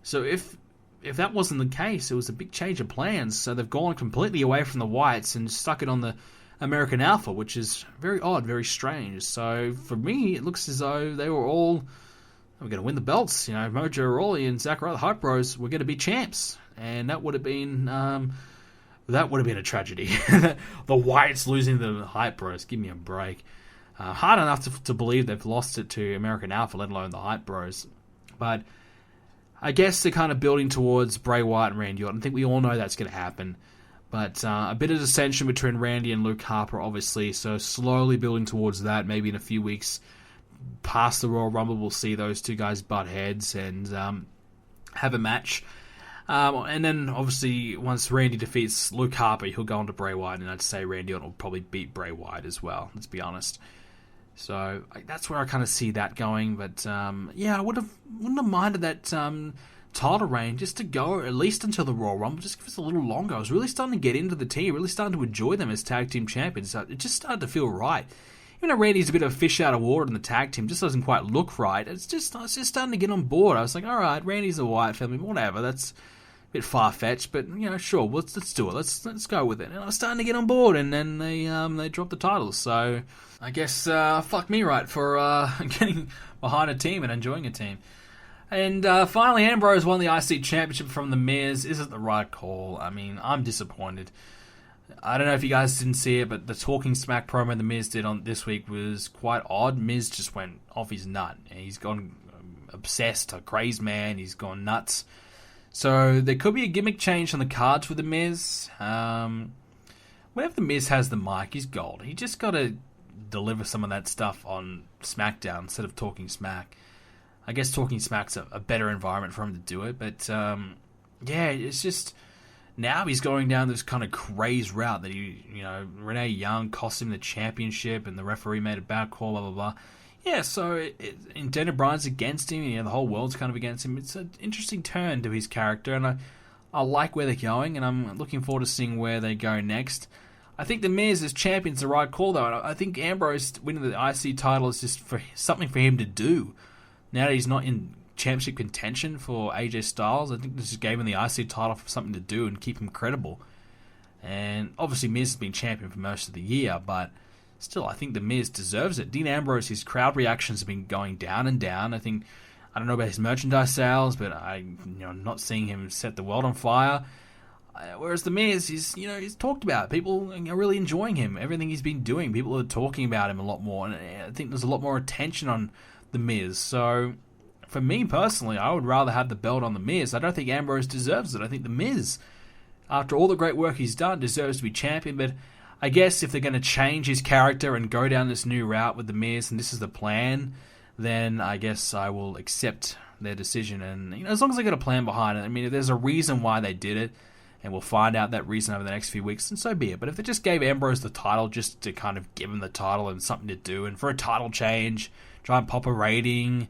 So if that wasn't the case, it was a big change of plans. So they've gone completely away from the whites and stuck it on the American Alpha, which is very odd, very strange. So for me, it looks as though they were all, we're going to win the belts. Mojo Rawley and Zack Ryder, the Hype Bros, were going to be champs, and that would have been a tragedy. The whites losing the Hype Bros, give me a break. Hard enough to believe they've lost it to American Alpha, let alone the Hype Bros. But I guess they're kind of building towards Bray Wyatt and Randy Orton. I think we all know that's going to happen. But a bit of dissension between Randy and Luke Harper, obviously. So slowly building towards that. Maybe in a few weeks past the Royal Rumble, we'll see those two guys butt heads and have a match. And then, obviously, once Randy defeats Luke Harper, he'll go on to Bray Wyatt. And I'd say Randy Orton will probably beat Bray Wyatt as well, let's be honest. So that's where I kind of see that going. But, I wouldn't have minded that title reign just to go at least until the Royal Rumble, just give us a little longer. I was really starting to get into the team, really starting to enjoy them as tag team champions. It just started to feel right. Even though Randy's a bit of a fish out of water in the tag team, just doesn't quite look right. I was just starting to get on board. I was like, all right, Randy's a Wyatt family, whatever. That's a bit far fetched, but sure, let's do it. Let's go with it. And I was starting to get on board, and then they dropped the titles. So I guess fuck me right for getting behind a team and enjoying a team. And finally, Ambrose won the IC Championship from The Miz. Is it the right call? I mean, I'm disappointed. I don't know if you guys didn't see it, but the Talking Smack promo The Miz did on this week was quite odd. Miz just went off his nut. He's gone obsessed, a crazed man. He's gone nuts. So there could be a gimmick change on the cards with The Miz. Whenever The Miz has the mic, he's gold. He just got to deliver some of that stuff on SmackDown instead of Talking Smack. I guess Talking Smack's a better environment for him to do it, but it's just now he's going down this kind of crazed route that Renee Young cost him the championship and the referee made a bad call, blah, blah, blah. Yeah, so and Daniel Bryan's against him, the whole world's kind of against him. It's an interesting turn to his character, and I like where they're going, and I'm looking forward to seeing where they go next. I think The Miz as champion's the right call, though, and I think Ambrose winning the IC title is just something for him to do. Now that he's not in championship contention for AJ Styles, I think this just gave him the IC title for something to do and keep him credible. And obviously Miz has been champion for most of the year, but still, I think The Miz deserves it. Dean Ambrose, his crowd reactions have been going down and down. I don't know about his merchandise sales, but I'm not seeing him set the world on fire. Whereas The Miz, he's talked about. People are really enjoying him. Everything he's been doing, people are talking about him a lot more. And I think there's a lot more attention on The Miz. So, for me personally, I would rather have the belt on The Miz. I don't think Ambrose deserves it. I think The Miz, after all the great work he's done, deserves to be champion. But I guess if they're going to change his character and go down this new route with The Miz, and this is the plan, then I guess I will accept their decision. And as long as they got a plan behind it, I mean, if there's a reason why they did it, and we'll find out that reason over the next few weeks, and so be it. But if they just gave Ambrose the title just to kind of give him the title and something to do, and for a title change, try and pop a rating,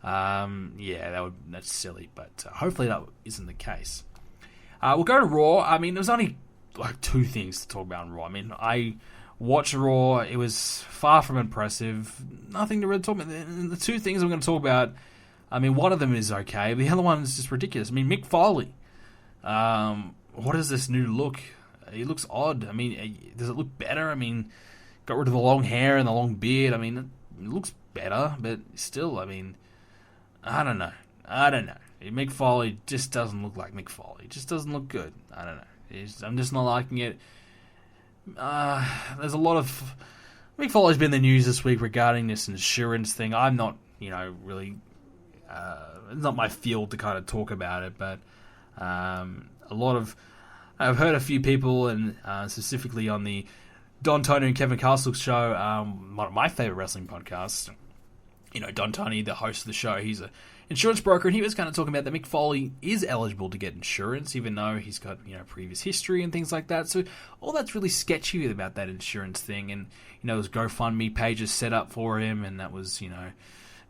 that's silly. But hopefully that isn't the case. We'll go to Raw. I mean, there's only like two things to talk about on Raw. I mean, I watched Raw. It was far from impressive. Nothing to really talk about. The two things I'm going to talk about, I mean, one of them is okay. The other one is just ridiculous. I mean, Mick Foley. What is this new look? He looks odd. I mean, does it look better? I mean, got rid of the long hair and the long beard. I mean, it looks better, but still, I mean, I don't know. Mick Foley just doesn't look like Mick Foley. It just doesn't look good. I don't know. I'm just not liking it. There's a lot of... Mick Foley's been in the news this week regarding this insurance thing. I'm not, really... it's not my field to kind of talk about it, but I've heard a few people, and specifically on the Don Tony and Kevin Castle's show, one of my favorite wrestling podcasts. Don Tony, the host of the show, he's an insurance broker, and he was kind of talking about that Mick Foley is eligible to get insurance, even though he's got previous history and things like that. So all that's really sketchy about that insurance thing, and those GoFundMe pages set up for him, and that was a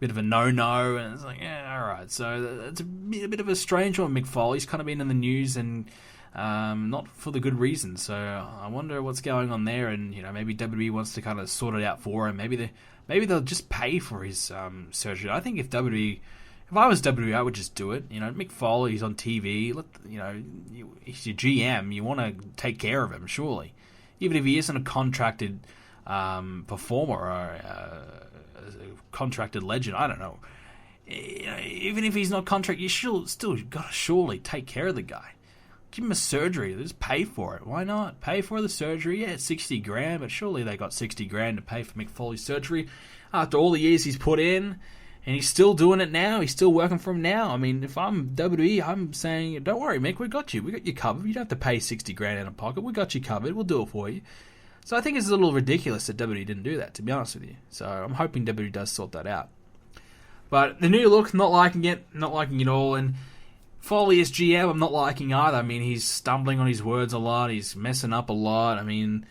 bit of a no-no, and it's like, yeah, all right. So it's a bit of a strange one. Mick Foley's kind of been in the news, and not for the good reason. So I wonder what's going on there, and maybe WWE wants to kind of sort it out for him. Maybe they'll just pay for his surgery. I think if WWE If I was WWE, I would just do it. Mick Foley, he's on TV. He's your GM. You want to take care of him, surely. Even if he isn't a contracted performer or a contracted legend, I don't know. Even if he's not contracted, you still got to surely take care of the guy. Give him a surgery. Just pay for it. Why not? Pay for the surgery. Yeah, it's $60,000, but surely they got $60,000 to pay for Mick Foley's surgery after all the years he's put in. And he's still doing it now. He's still working for him now. I mean, if I'm WWE, I'm saying, don't worry, Mick, we got you. We got you covered. You don't have to pay $60,000 out of pocket. We got you covered. We'll do it for you. So I think it's a little ridiculous that WWE didn't do that, to be honest with you. So I'm hoping WWE does sort that out. But the new look, not liking it at all. And Foley as GM, I'm not liking either. I mean, he's stumbling on his words a lot. He's messing up a lot. I mean,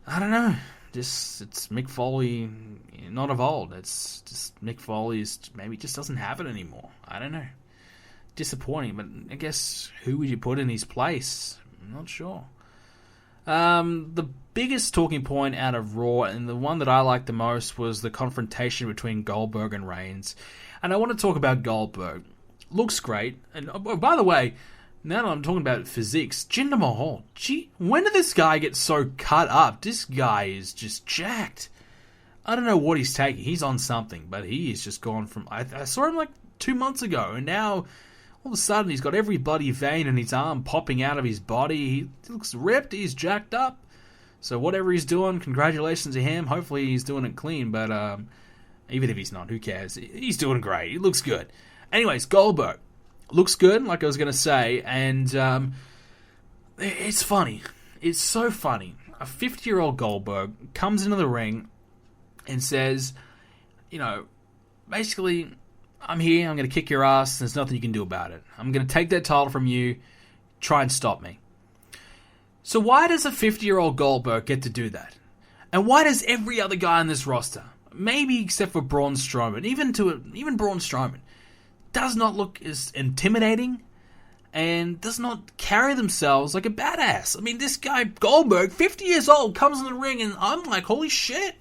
I don't know. It's Mick Foley, not of old. It's just Mick Foley maybe just doesn't have it anymore. I don't know. Disappointing, but I guess who would you put in his place? I'm not sure. The biggest talking point out of Raw, and the one that I liked the most, was the confrontation between Goldberg and Reigns. And I want to talk about Goldberg. Looks great. And oh, by the way, now that I'm talking about physiques, Jinder Mahal. Gee, when did this guy get so cut up? This guy is just jacked. I don't know what he's taking. He's on something, but he is just gone from... I saw him like 2 months ago, and now all of a sudden he's got every bloody vein in his arm popping out of his body. He looks ripped. He's jacked up. So whatever he's doing, congratulations to him. Hopefully he's doing it clean, but even if he's not, who cares? He's doing great. He looks good. Anyways, Goldberg. Looks good, like I was going to say, and it's funny. It's so funny. A 50-year-old Goldberg comes into the ring and says, basically, I'm here, I'm going to kick your ass, there's nothing you can do about it. I'm going to take that title from you, try and stop me. So why does a 50-year-old Goldberg get to do that? And why does every other guy on this roster, maybe except for Braun Strowman, even Braun Strowman, does not look as intimidating and does not carry themselves like a badass? I mean, this guy, Goldberg, 50 years old, comes in the ring and I'm like, holy shit.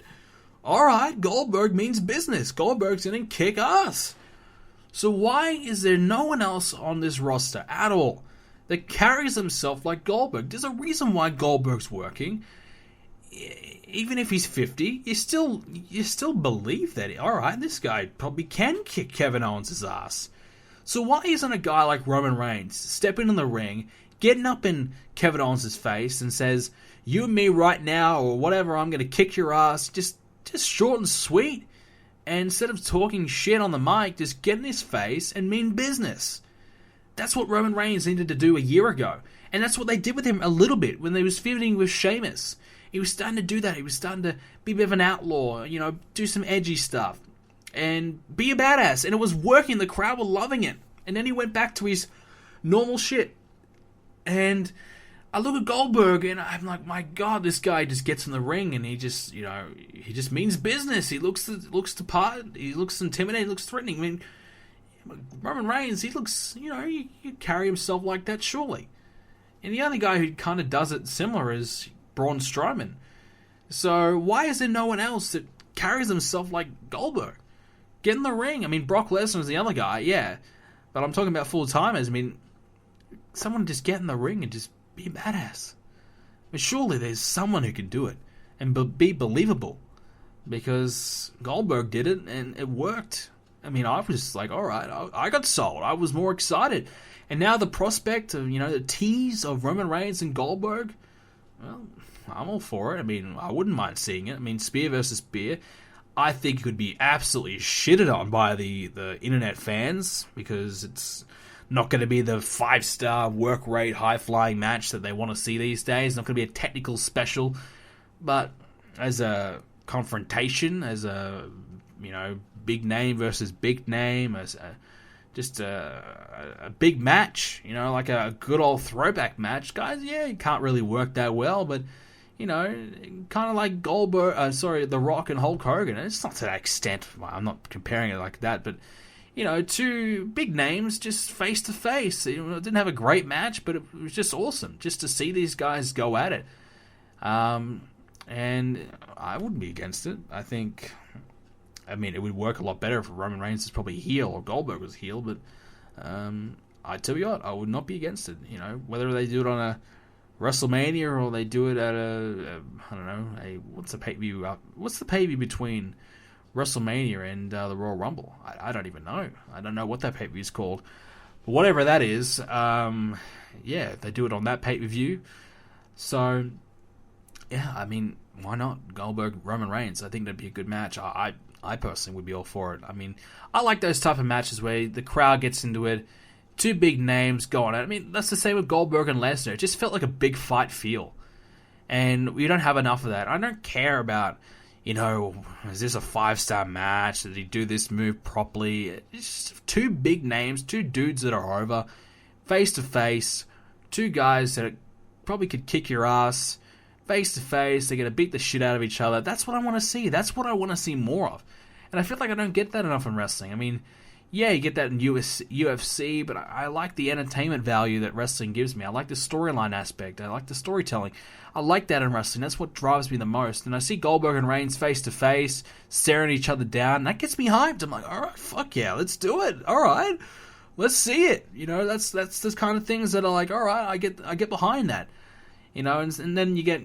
Alright, Goldberg means business. Goldberg's gonna kick ass. So why is there no one else on this roster at all that carries himself like Goldberg? There's a reason why Goldberg's working. Even if he's 50, you still believe that, alright, this guy probably can kick Kevin Owens' ass. So why isn't a guy like Roman Reigns stepping in the ring, getting up in Kevin Owens' face and says, you and me right now, or whatever, I'm going to kick your ass, just short and sweet, and instead of talking shit on the mic, just get in his face and mean business. That's what Roman Reigns needed to do a year ago, and that's what they did with him a little bit when they was feuding with Sheamus. He was starting to do that. He was starting to be a bit of an outlaw, do some edgy stuff, and be a badass. And it was working. The crowd were loving it. And then he went back to his normal shit. And I look at Goldberg, and I'm like, my God, this guy just gets in the ring, and he just means business. He looks the part. He looks intimidating. He looks threatening. I mean, Roman Reigns, he looks, you carry himself like that, surely. And the only guy who kind of does it similar is Braun Strowman. So why is there no one else that carries himself like Goldberg? Get in the ring. I mean, Brock Lesnar's the other guy, yeah. But I'm talking about full-timers. I mean, someone just get in the ring and just be a badass. But surely there's someone who can do it and be believable. Because Goldberg did it and it worked. I mean, I was just like, alright, I got sold. I was more excited. And now the prospect of, the tease of Roman Reigns and Goldberg, well, I'm all for it. I mean, I wouldn't mind seeing it. I mean, spear versus spear. I think it could be absolutely shitted on by the internet fans because it's not going to be the 5-star work rate, high-flying match that they want to see these days. It's not going to be a technical special. But as a confrontation, as a, big name versus big name, as just a big match, like a good old throwback match. Guys, yeah, it can't really work that well, but, kind of like The Rock and Hulk Hogan. It's not to that extent. I'm not comparing it like that, but, two big names just face to face. It didn't have a great match, but it was just awesome just to see these guys go at it. And I wouldn't be against it. I think I mean, it would work a lot better if Roman Reigns is probably heel or Goldberg was heel, but I tell you what, I would not be against it. You know, whether they do it on a WrestleMania or they do it at I don't know, what's the pay-per-view? What's the pay-per-view between WrestleMania and the Royal Rumble? I don't even know. I don't know what that pay-per-view is called. But whatever that is, yeah, they do it on that pay-per-view. So, yeah, I mean, why not? Goldberg, Roman Reigns, I think that'd be a good match. I personally would be all for it. I mean, I like those type of matches where the crowd gets into it, two big names go on it. I mean, that's the same with Goldberg and Lesnar. It just felt like a big fight feel. And we don't have enough of that. I don't care about, you know, is this a 5-star match? Did he do this move properly? It's just two big names, two dudes that are over, face to face, two guys that probably could kick your ass, face to face. They're going to beat the shit out of each other. That's what I want to see. That's what I want to see more of. And I feel like I don't get that enough in wrestling. I mean, yeah, you get that in UFC, but I like the entertainment value that wrestling gives me. I like the storyline aspect. I like the storytelling. I like that in wrestling. That's what drives me the most. And I see Goldberg and Reigns face to face, staring each other down, and that gets me hyped. I'm like, all right, fuck yeah, let's do it. All right, let's see it. You know, that's the kind of things that are like, all right, I get behind that. You know, and then you get,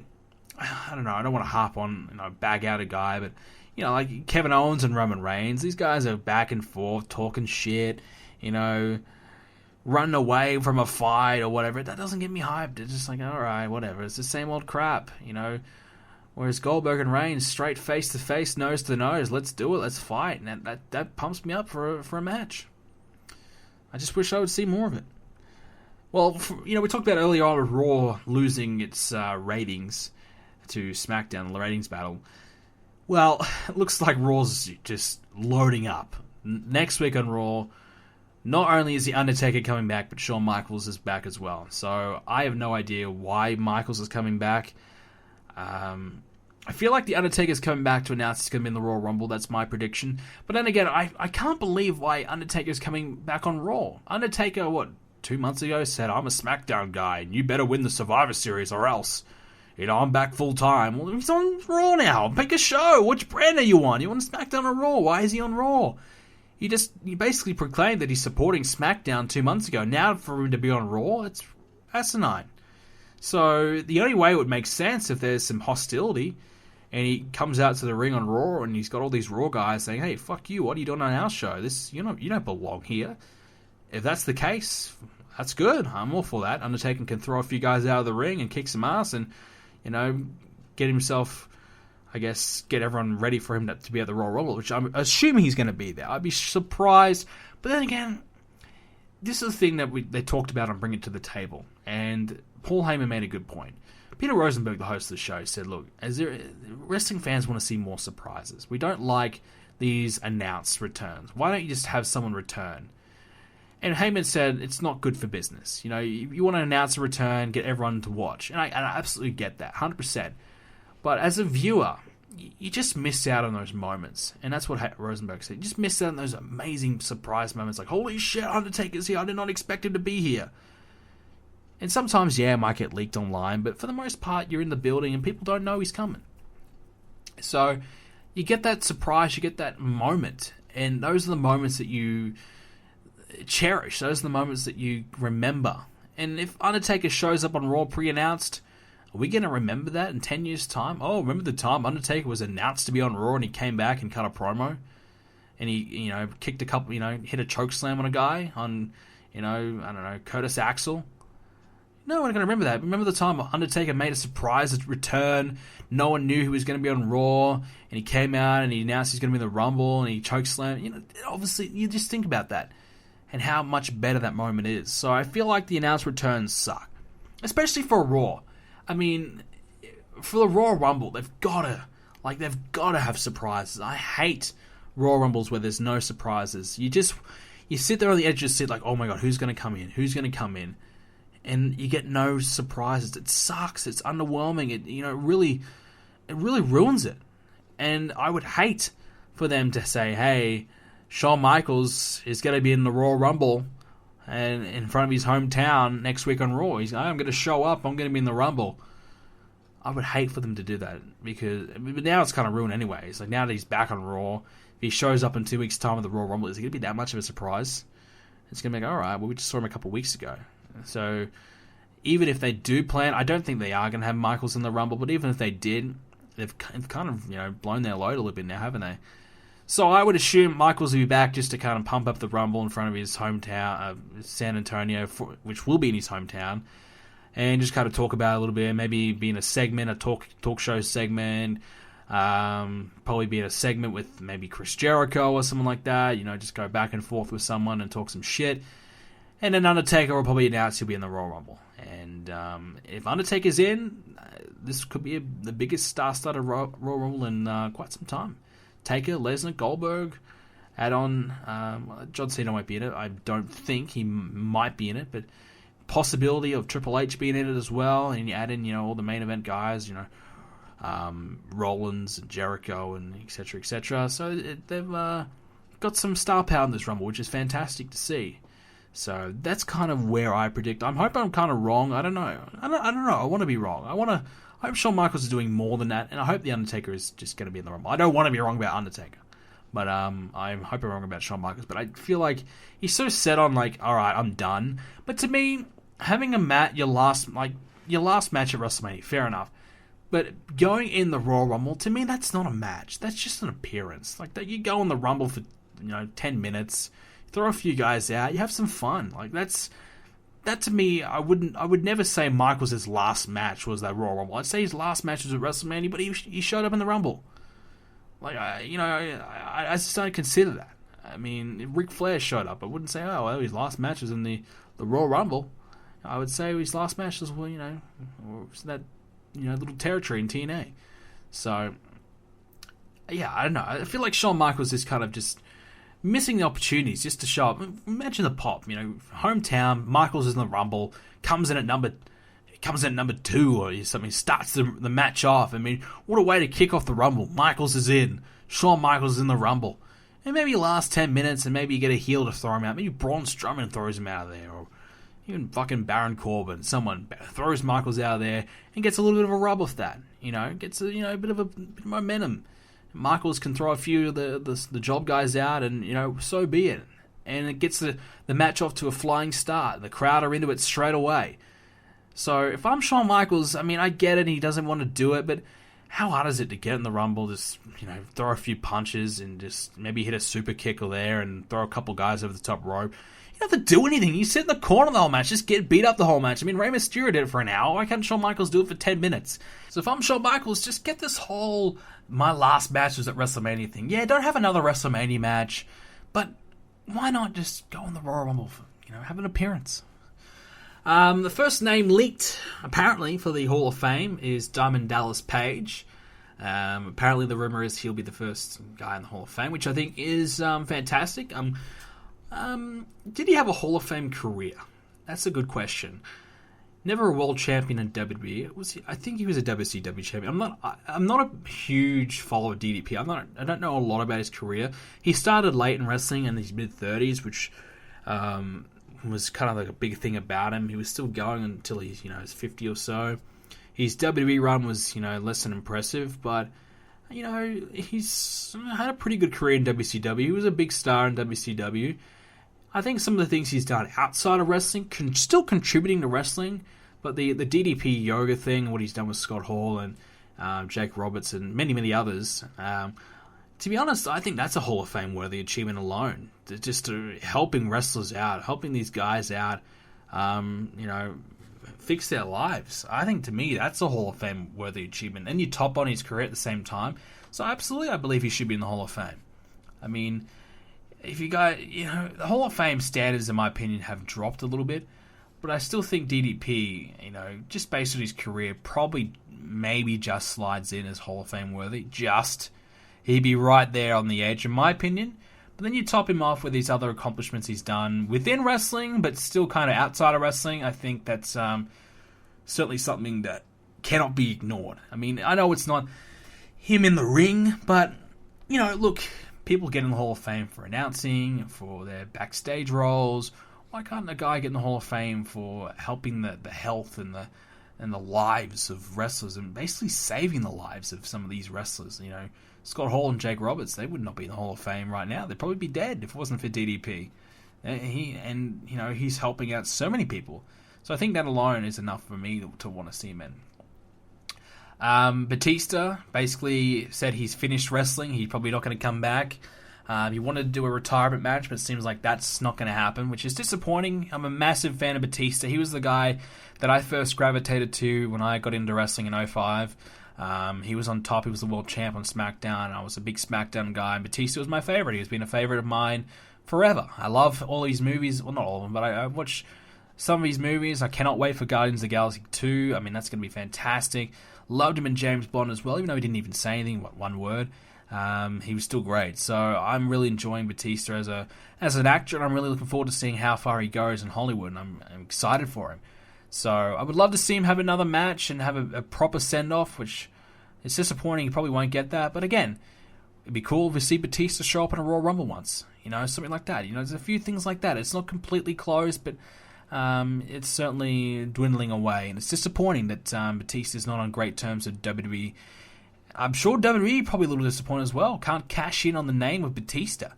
I don't know, I don't want to harp on, you know, bag out a guy, but, you know, like Kevin Owens and Roman Reigns, these guys are back and forth, talking shit, you know, running away from a fight or whatever. That doesn't get me hyped. It's just like, all right, whatever. It's the same old crap, you know. Whereas Goldberg and Reigns, straight face to face, nose to nose, let's do it, let's fight. And that pumps me up for a match. I just wish I would see more of it. Well, you know, we talked about earlier on with Raw losing its ratings to SmackDown, the ratings battle. Well, it looks like Raw's just loading up. Next week on Raw, not only is The Undertaker coming back, but Shawn Michaels is back as well. So I have no idea why Michaels is coming back. I feel like The Undertaker's coming back to announce he's going to be in the Royal Rumble. That's my prediction. But then again, I can't believe why Undertaker's coming back on Raw. Undertaker, 2 months ago said, I'm a SmackDown guy, and you better win the Survivor Series or else. You know, I'm back full time. Well, he's on Raw now. Pick a show. Which brand are you on? You want SmackDown or Raw? Why is he on Raw? He basically proclaimed that he's supporting SmackDown 2 months ago. Now for him to be on Raw, it's asinine. So the only way it would make sense if there's some hostility and he comes out to the ring on Raw and he's got all these Raw guys saying, hey, fuck you, what are you doing on our show? You don't belong here. If that's the case, that's good. I'm all for that. Undertaker can throw a few guys out of the ring and kick some ass and, you know, get himself, I guess, get everyone ready for him to be at the Royal Rumble, which I'm assuming he's going to be there. I'd be surprised. But then again, this is the thing that they talked about on Bring It to the Table. And Paul Heyman made a good point. Peter Rosenberg, the host of the show, said, look, wrestling fans want to see more surprises. We don't like these announced returns. Why don't you just have someone return? And Heyman said it's not good for business. You know, you want to announce a return, get everyone to watch. And I absolutely get that, 100%. But as a viewer, you just miss out on those moments. And that's what Rosenberg said. You just miss out on those amazing surprise moments. Like, holy shit, Undertaker's here. I did not expect him to be here. And sometimes, yeah, it might get leaked online. But for the most part, you're in the building and people don't know he's coming. So you get that surprise. You get that moment. And those are the moments that you cherish. Those are the moments that you remember. And if Undertaker shows up on Raw pre-announced, are we going to remember that in 10 years' time? Oh, remember the time Undertaker was announced to be on Raw and he came back and cut a promo? And he, you know, kicked a couple, you know, hit a choke slam on a guy on, you know, I don't know, Curtis Axel? No, we're not going to remember that. Remember the time Undertaker made a surprise return. No one knew he was going to be on Raw, and he came out and he announced he's going to be in the Rumble and he choke slammed. You know, obviously, you just think about that and how much better that moment is. So I feel like the announced returns suck, especially for Raw. I mean, for the Raw Rumble, they've got to have surprises. I hate Raw Rumbles where there's no surprises. You sit there on the edge of your seat like, oh my god, who's going to come in? Who's going to come in? And you get no surprises. It sucks. It's underwhelming. It really ruins it. And I would hate for them to say, hey, Shawn Michaels is going to be in the Royal Rumble and in front of his hometown next week on Raw. I'm going to show up. I'm going to be in the Rumble. I would hate for them to do that, because but now it's kind of ruined anyway. It's like, now that he's back on Raw, if he shows up in 2 weeks' time at the Royal Rumble, is it going to be that much of a surprise? It's going to be like, alright, well, we just saw him a couple of weeks ago. So, even if they do plan, I don't think they are going to have Michaels in the Rumble, but even if they did, they've kind of, blown their load a little bit now, haven't they? So I would assume Michaels will be back just to kind of pump up the Rumble in front of his hometown, San Antonio, which will be in his hometown, and just kind of talk about it a little bit, maybe be in a segment, a talk show segment, probably be in a segment with maybe Chris Jericho or someone like that, just go back and forth with someone and talk some shit. And then Undertaker will probably announce he'll be in the Royal Rumble. And if Undertaker's in, this could be the biggest star-studded Royal Rumble in quite some time. Taker, Lesnar, Goldberg, add on, John Cena won't be in it. I don't think he might be in it, but possibility of Triple H being in it as well, and you add in, all the main event guys, Rollins and Jericho and etc., etc. So they've got some star power in this Rumble, which is fantastic to see. So that's kind of where I predict. I'm hoping I'm kind of wrong. I don't know. I don't know. I want to be wrong. I hope Shawn Michaels is doing more than that, and I hope the Undertaker is just going to be in the Rumble. I don't want to be wrong about Undertaker, but I'm hoping wrong about Shawn Michaels. But I feel like he's so set on, like, all right, I'm done. But to me, having your last match at WrestleMania, fair enough. But going in the Royal Rumble, to me, that's not a match. That's just an appearance. Like, that, you go in the Rumble for 10 minutes, throw a few guys out, you have some fun. Like, that to me, I would never say Michaels' last match was that Royal Rumble. I'd say his last match was at WrestleMania, but he showed up in the Rumble. Like, I just don't consider that. I mean, Ric Flair showed up. I wouldn't say, oh, well, his last match was in the Royal Rumble. I would say his last match was, that, little territory in TNA. So, yeah, I don't know. I feel like Shawn Michaels is kind of just missing the opportunities just to show up. Imagine the pop, hometown, Michaels is in the Rumble, comes in at number 2 or something, starts the match off. I mean, what a way to kick off the Rumble. Michaels is in, Shawn Michaels is in the Rumble. And maybe last 10 minutes and maybe you get a heel to throw him out. Maybe Braun Strowman throws him out of there, or even fucking Baron Corbin. Someone throws Michaels out of there and gets a little bit of a rub off that. Gets a bit of momentum. Michaels can throw a few of the job guys out, and so be it. And it gets the match off to a flying start. The crowd are into it straight away. So if I'm Shawn Michaels, I mean, I get it, he doesn't want to do it, but how hard is it to get in the Rumble, just throw a few punches and just maybe hit a super kick or there and throw a couple guys over the top rope? You don't have to do anything. You sit in the corner the whole match, just get beat up the whole match. I mean, Rey Mysterio did it for an hour. Why can't Shawn Michaels do it for 10 minutes? So if I'm Shawn Michaels, just get this whole my last match was at WrestleMania thing. Yeah, don't have another WrestleMania match, but why not just go in the Royal Rumble, have an appearance? The first name leaked, apparently, for the Hall of Fame is Diamond Dallas Page. Apparently the rumor is he'll be the first guy in the Hall of Fame, which I think is fantastic. Did he have a Hall of Fame career? That's a good question. Never a world champion in WWE. I think he was a WCW champion. I'm not a huge follower of DDP. I don't know a lot about his career. He started late in wrestling in his mid-30s, which was kind of like a big thing about him. He was still going until he's was 50 or so. His WWE run was less than impressive, but he's had a pretty good career in WCW. He was a big star in WCW. I think some of the things he's done outside of wrestling, still contributing to wrestling, but the DDP yoga thing, what he's done with Scott Hall and Jake Roberts and many, many others, to be honest, I think that's a Hall of Fame worthy achievement alone. Just to helping wrestlers out, helping these guys out, fix their lives. I think to me that's a Hall of Fame worthy achievement. And you top on his career at the same time. So absolutely, I believe he should be in the Hall of Fame. I mean, if you go, the Hall of Fame standards, in my opinion, have dropped a little bit, but I still think DDP, just based on his career, probably maybe just slides in as Hall of Fame worthy. He'd be right there on the edge, in my opinion. But then you top him off with these other accomplishments he's done within wrestling, but still kind of outside of wrestling. I think that's certainly something that cannot be ignored. I mean, I know it's not him in the ring, but, look, people get in the Hall of Fame for announcing, for their backstage roles. Why can't a guy get in the Hall of Fame for helping the health and and the lives of wrestlers, and basically saving the lives of some of these wrestlers. You know, Scott Hall and Jake Roberts, they would not be in the Hall of Fame right now. They'd probably be dead if it wasn't for DDP. He's helping out so many people. So I think that alone is enough for me to want to see him in. Batista basically said he's finished wrestling. He's probably not going to come back. He wanted to do a retirement match, but it seems like that's not going to happen, which is disappointing. I'm a massive fan of Batista. He was the guy that I first gravitated to when I got into wrestling in 2005. He was on top. He was the world champ on SmackDown. I was a big SmackDown guy, and Batista was my favorite. He's been a favorite of mine forever. I love all these movies. Well, not all of them, but I watch some of these movies. I cannot wait for Guardians of the Galaxy 2. I mean, that's going to be fantastic. Loved him in James Bond as well, even though he didn't even say anything, one word. He was still great. So I'm really enjoying Batista as an actor, and I'm really looking forward to seeing how far he goes in Hollywood, and I'm excited for him. So I would love to see him have another match and have a proper send-off, which is disappointing. He probably won't get that. But again, it'd be cool to see Batista show up in a Royal Rumble once. You know, something like that. You know, there's a few things like that. It's not completely closed, but it's certainly dwindling away. And it's disappointing that Batista's not on great terms with WWE. I'm sure WWE probably a little disappointed as well. Can't cash in on the name of Batista.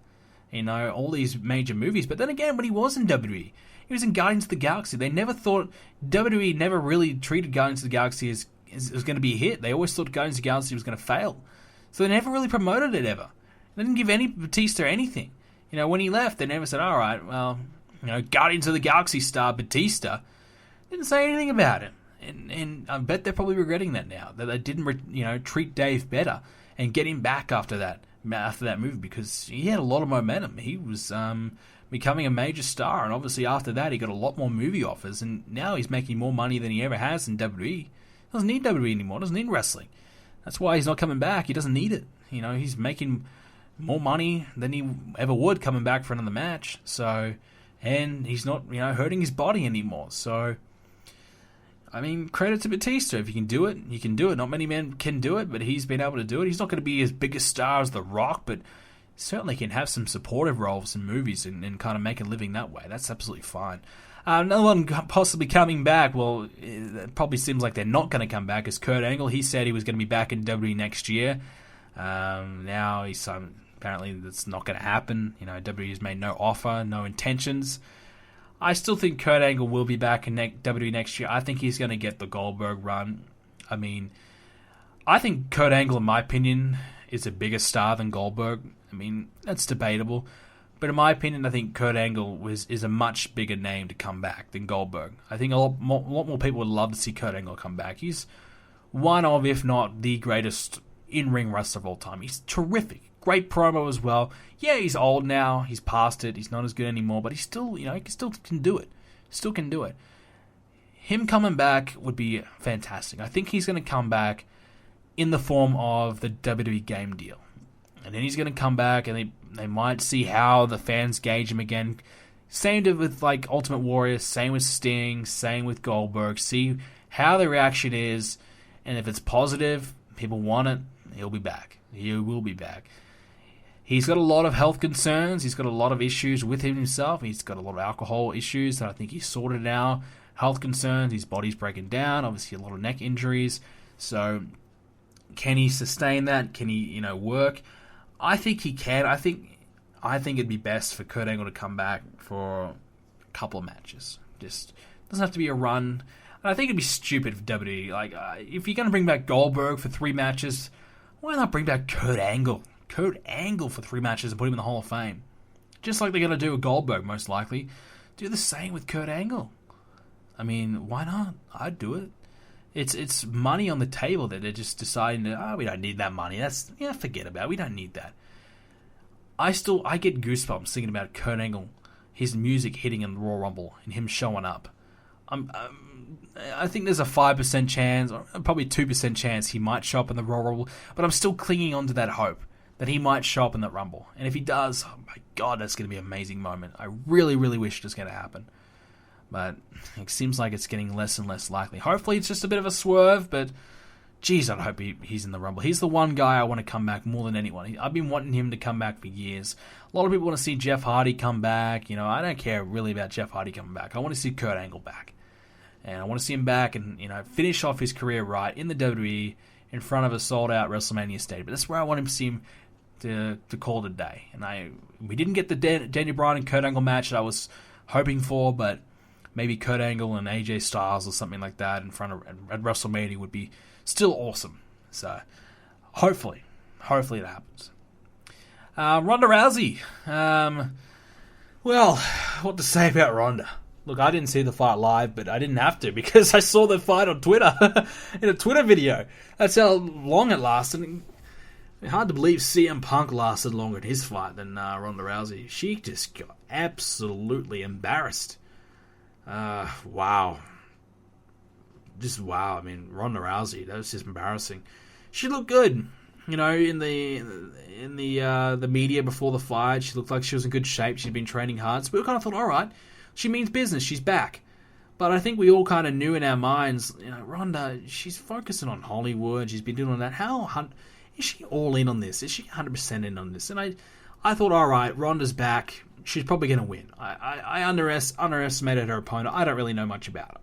You know, all these major movies. But then again, when he was in WWE, he was in Guardians of the Galaxy. They never thought, WWE never really treated Guardians of the Galaxy as going to be a hit. They always thought Guardians of the Galaxy was going to fail. So they never really promoted it ever. They didn't give any Batista anything. You know, when he left, they never said, all right, well, you know, Guardians of the Galaxy star Batista. Didn't say anything about him. And I bet they're probably regretting that now, that they didn't, treat Dave better and get him back after that movie, because he had a lot of momentum. He was becoming a major star, and obviously after that he got a lot more movie offers, and now he's making more money than he ever has in WWE. He doesn't need WWE anymore. Doesn't need wrestling. That's why he's not coming back. He doesn't need it. You know, he's making more money than he ever would coming back for another match. So, and he's not, hurting his body anymore. So, I mean, credit to Batista. If you can do it, you can do it. Not many men can do it, but he's been able to do it. He's not going to be as big a star as The Rock, but certainly can have some supportive roles in movies and kind of make a living that way. That's absolutely fine. Another one possibly coming back, well, it probably seems like they're not going to come back, is Kurt Angle. He said he was going to be back in WWE next year. Now he's apparently that's not going to happen. WWE has made no offer, no intentions. I still think Kurt Angle will be back in WWE next year. I think he's going to get the Goldberg run. I mean, I think Kurt Angle, in my opinion, is a bigger star than Goldberg. I mean, that's debatable. But in my opinion, I think Kurt Angle is a much bigger name to come back than Goldberg. I think a lot more people would love to see Kurt Angle come back. He's one of, if not the greatest in-ring wrestler of all time. He's terrific. Great promo as well. Yeah, he's old now. He's past it. He's not as good anymore. But he's still, he still can do it. Still can do it. Him coming back would be fantastic. I think he's going to come back in the form of the WWE game deal. And then he's going to come back, and they might see how the fans gauge him again. Same with like Ultimate Warrior, same with Sting, same with Goldberg. See how the reaction is, and if it's positive, people want it, he'll be back. He will be back. He's got a lot of health concerns. He's got a lot of issues with himself. He's got a lot of alcohol issues that I think he's sorted now. Health concerns. His body's breaking down. Obviously, a lot of neck injuries. So, can he sustain that? Can he, work? I think he can. I think it'd be best for Kurt Angle to come back for a couple of matches. Just doesn't have to be a run. And I think it'd be stupid for WWE. Like, if you're going to bring back Goldberg for 3 matches, why not bring back Kurt Angle? Kurt Angle for 3 matches and put him in the Hall of Fame. Just like they're going to do with Goldberg, most likely. Do the same with Kurt Angle. I mean, why not? I'd do it. It's money on the table that they're just deciding that, we don't need that money. Forget about it. We don't need that. I get goosebumps thinking about Kurt Angle, his music hitting in the Royal Rumble, and him showing up. I think there's a 5% chance, or probably 2% chance he might show up in the Royal Rumble, but I'm still clinging on to that hope that he might show up in that Rumble. And if he does, oh my God, that's going to be an amazing moment. I really, really wish it was going to happen. But it seems like it's getting less and less likely. Hopefully it's just a bit of a swerve, but geez, I hope he's in the Rumble. He's the one guy I want to come back more than anyone. I've been wanting him to come back for years. A lot of people want to see Jeff Hardy come back. I don't care really about Jeff Hardy coming back. I want to see Kurt Angle back. And I want to see him back and, finish off his career right in the WWE in front of a sold-out WrestleMania stadium. But that's where I want him to see him to call it a day. And we didn't get the Daniel Bryan and Kurt Angle match that I was hoping for, but maybe Kurt Angle and AJ Styles or something like that in front of at WrestleMania would be still awesome. So hopefully it happens. Ronda Rousey. Well, what to say about Ronda? Look, I didn't see the fight live, but I didn't have to because I saw the fight on Twitter in a Twitter video. That's how long it lasted. Hard to believe CM Punk lasted longer in his fight than Ronda Rousey. She just got absolutely embarrassed. Wow. Just wow. I mean, Ronda Rousey, that was just embarrassing. She looked good. In the media before the fight, she looked like she was in good shape. She'd been training hard. So we kind of thought, all right, she means business. She's back. But I think we all kind of knew in our minds, Ronda, she's focusing on Hollywood. She's been doing that. How is she all in on this? Is she 100% in on this? And I thought, all right, Ronda's back. She's probably going to win. I underestimated her opponent. I don't really know much about her.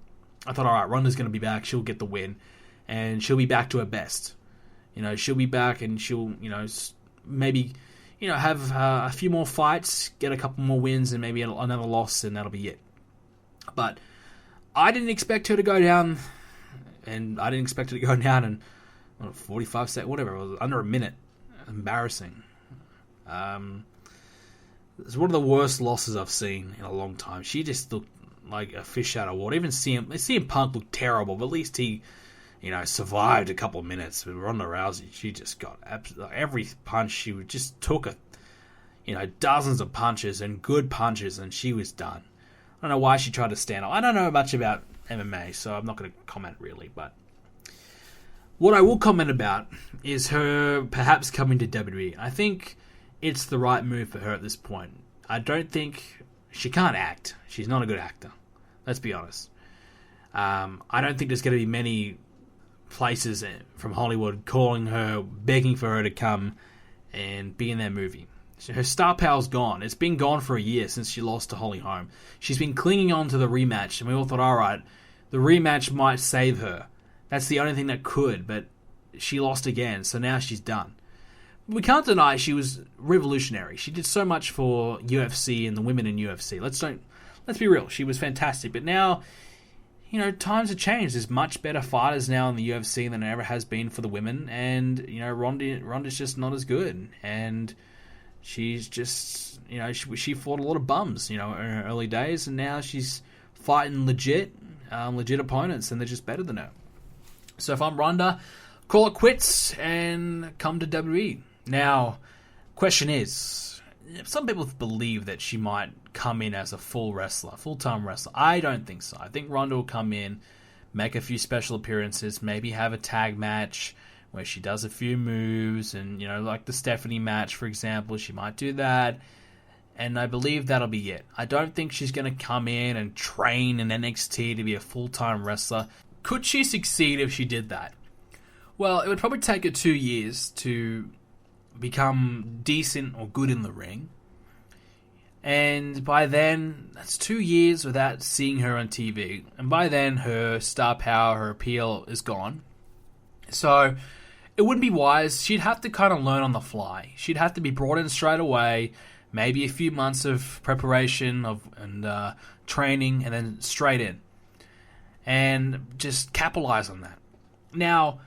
I thought, all right, Ronda's going to be back. She'll get the win. And she'll be back to her best. She'll be back and she'll, maybe, have a few more fights, get a couple more wins and maybe another loss, and that'll be it. But I didn't expect her to go down, and I didn't expect her to go down in 45 seconds, whatever, it was under a minute. Embarrassing. It's one of the worst losses I've seen in a long time. She just looked like a fish out of water. Even CM Punk looked terrible, but at least he, survived a couple of minutes. But Ronda Rousey, she just got every punch. She just took dozens of punches and good punches, and she was done. I don't know why she tried to stand up. I don't know much about MMA, so I'm not going to comment really, but what I will comment about is her perhaps coming to WWE. I think it's the right move for her at this point. I don't think she can't act. She's not a good actor. Let's be honest. I don't think there's going to be many places from Hollywood calling her, begging for her to come and be in their movie. Her star power's gone. It's been gone for a year since she lost to Holly Holm. She's been clinging on to the rematch, and we all thought, all right, the rematch might save her. That's the only thing that could, but she lost again, so now she's done. We can't deny she was revolutionary. She did so much for UFC and the women in UFC. Let's be real. She was fantastic, but now, times have changed. There's much better fighters now in the UFC than there ever has been for the women, and Ronda's just not as good, and she's just she fought a lot of bums in her early days, and now she's fighting legit opponents, and they're just better than her. So if I'm Ronda, call it quits and come to WWE. Now, question is, some people believe that she might come in as a full-time wrestler. I don't think so. I think Ronda will come in, make a few special appearances, maybe have a tag match where she does a few moves, and, like the Stephanie match, for example, she might do that, and I believe that'll be it. I don't think she's going to come in and train in NXT to be a full-time wrestler. Could she succeed if she did that? Well, it would probably take her 2 years to become decent or good in the ring. And by then, that's 2 years without seeing her on TV. And by then, her star power, her appeal is gone. So, it wouldn't be wise. She'd have to kind of learn on the fly. She'd have to be brought in straight away, maybe a few months of preparation and training, and then straight in. And just capitalize on that. Now,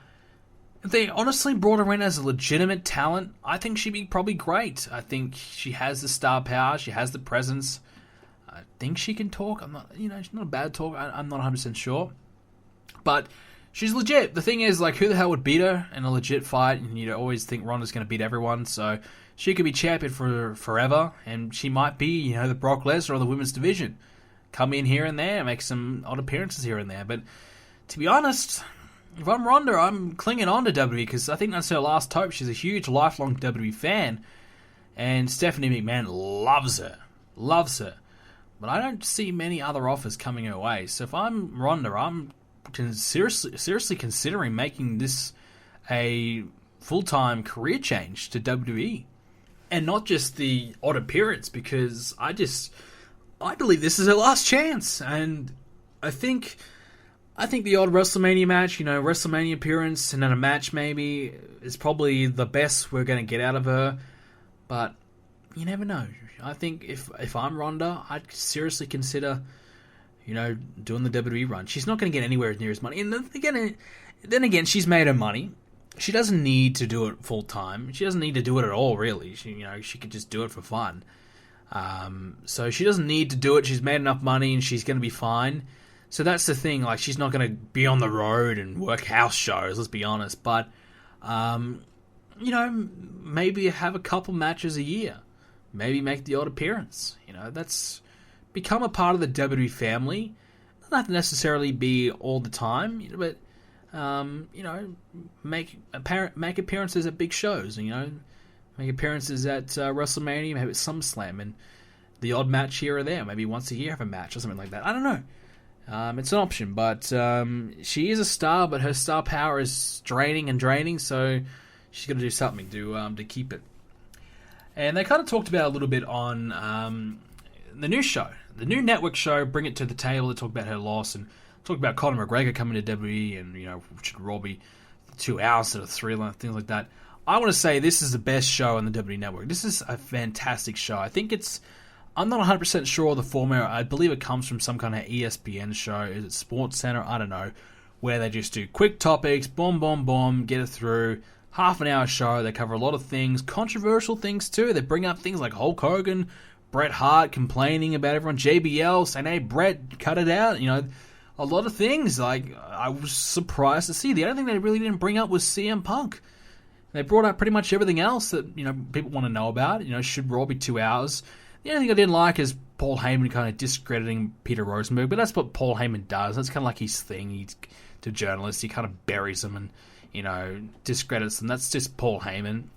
if they honestly brought her in as a legitimate talent, I think she'd be probably great. I think she has the star power. She has the presence. I think she can talk. I'm not, she's not a bad talker. I'm not 100% sure. But she's legit. The thing is, who the hell would beat her in a legit fight? And you'd always think Ronda's going to beat everyone. So she could be champion for forever. And she might be, the Brock Lesnar of the women's division. Come in here and there, make some odd appearances here and there. But to be honest, if I'm Ronda, I'm clinging on to WWE because I think that's her last hope. She's a huge, lifelong WWE fan. And Stephanie McMahon loves her. But I don't see many other offers coming her way. So if I'm Ronda, I'm seriously considering making this a full-time career change to WWE. And not just the odd appearance, because I believe this is her last chance. And I think I think the odd WrestleMania match, WrestleMania appearance and then a match maybe is probably the best we're going to get out of her. But you never know. I think if I'm Ronda, I'd seriously consider, doing the WWE run. She's not going to get anywhere near as money. And then again, she's made her money. She doesn't need to do it full time. She doesn't need to do it at all, really. She could just do it for fun. So she doesn't need to do it. She's made enough money and she's going to be fine. So that's the thing. Like, she's not going to be on the road and work house shows, let's be honest. But, maybe have a couple matches a year. Maybe make the odd appearance. That's become a part of the WWE family. Doesn't have to necessarily be all the time, but make appearances at big shows. Make appearances at WrestleMania, maybe at SummerSlam, and the odd match here or there. Maybe once a year have a match or something like that. I don't know. It's an option, but she is a star, but her star power is draining, so she's got to do something to keep it. And they kind of talked about a little bit on the new show, the new network show, Bring It to the Table. They talked about her loss and talked about Conor McGregor coming to WWE and, should Raw be 2 hours instead of 3, things like that. I want to say this is the best show on the WWE Network. This is a fantastic show. I think I'm not 100% sure of the format. I believe it comes from some kind of ESPN show. Is it Sports Center? I don't know. Where they just do quick topics, boom, boom, boom, get it through. Half an hour show. They cover a lot of things, controversial things too. They bring up things like Hulk Hogan, Bret Hart complaining about everyone, JBL saying, "Hey, Bret, cut it out." A lot of things. Like, I was surprised to see. The only thing they really didn't bring up was CM Punk. They brought up pretty much everything else that people want to know about. Should Raw be 2 hours? The only thing I didn't like is Paul Heyman kind of discrediting Peter Rosenberg, but that's what Paul Heyman does. That's kind of like his thing. To journalists, he kind of buries them and discredits them. That's just Paul Heyman.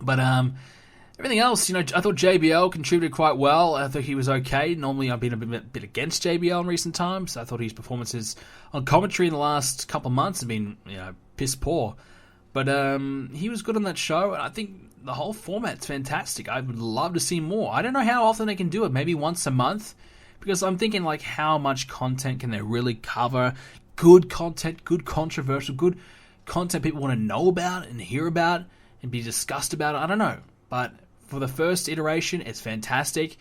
But everything else, I thought JBL contributed quite well. I thought he was okay. Normally, I've been a bit against JBL in recent times. I thought his performances on commentary in the last couple of months have been, piss poor. But he was good on that show, and I think the whole format's fantastic. I would love to see more. I don't know how often they can do it. Maybe once a month, because I'm thinking, like, how much content can they really cover? Good content, good controversial, good content people want to know about and hear about and be discussed about. I don't know, but for the first iteration, it's fantastic.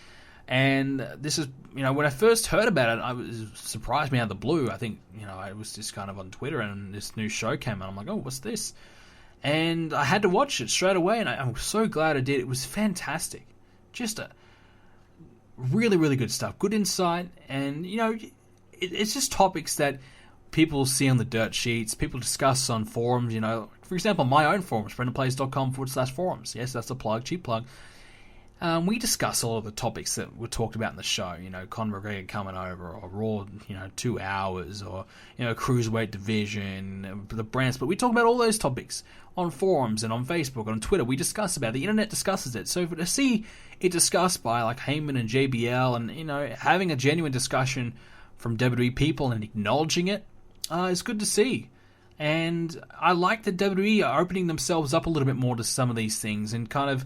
And this is, when I first heard about it, it surprised me out of the blue. I think, I was just kind of on Twitter and this new show came out. I'm like, oh, what's this? And I had to watch it straight away, and I'm so glad I did. It was fantastic. Just a really, really good stuff. Good insight, and, it's just topics that people see on the dirt sheets, people discuss on forums, For example, my own forums, brendanplays.com/forums. Yes, that's a plug, cheap plug. We discuss all of the topics that were talked about in the show. Conor McGregor coming over, or Raw, 2 hours, or, Cruiserweight division, the brands. But we talk about all those topics on forums and on Facebook, on Twitter. We discuss about it. The internet discusses it. So to see it discussed by, like, Heyman and JBL and, having a genuine discussion from WWE people and acknowledging it, is good to see. And I like that WWE are opening themselves up a little bit more to some of these things and kind of,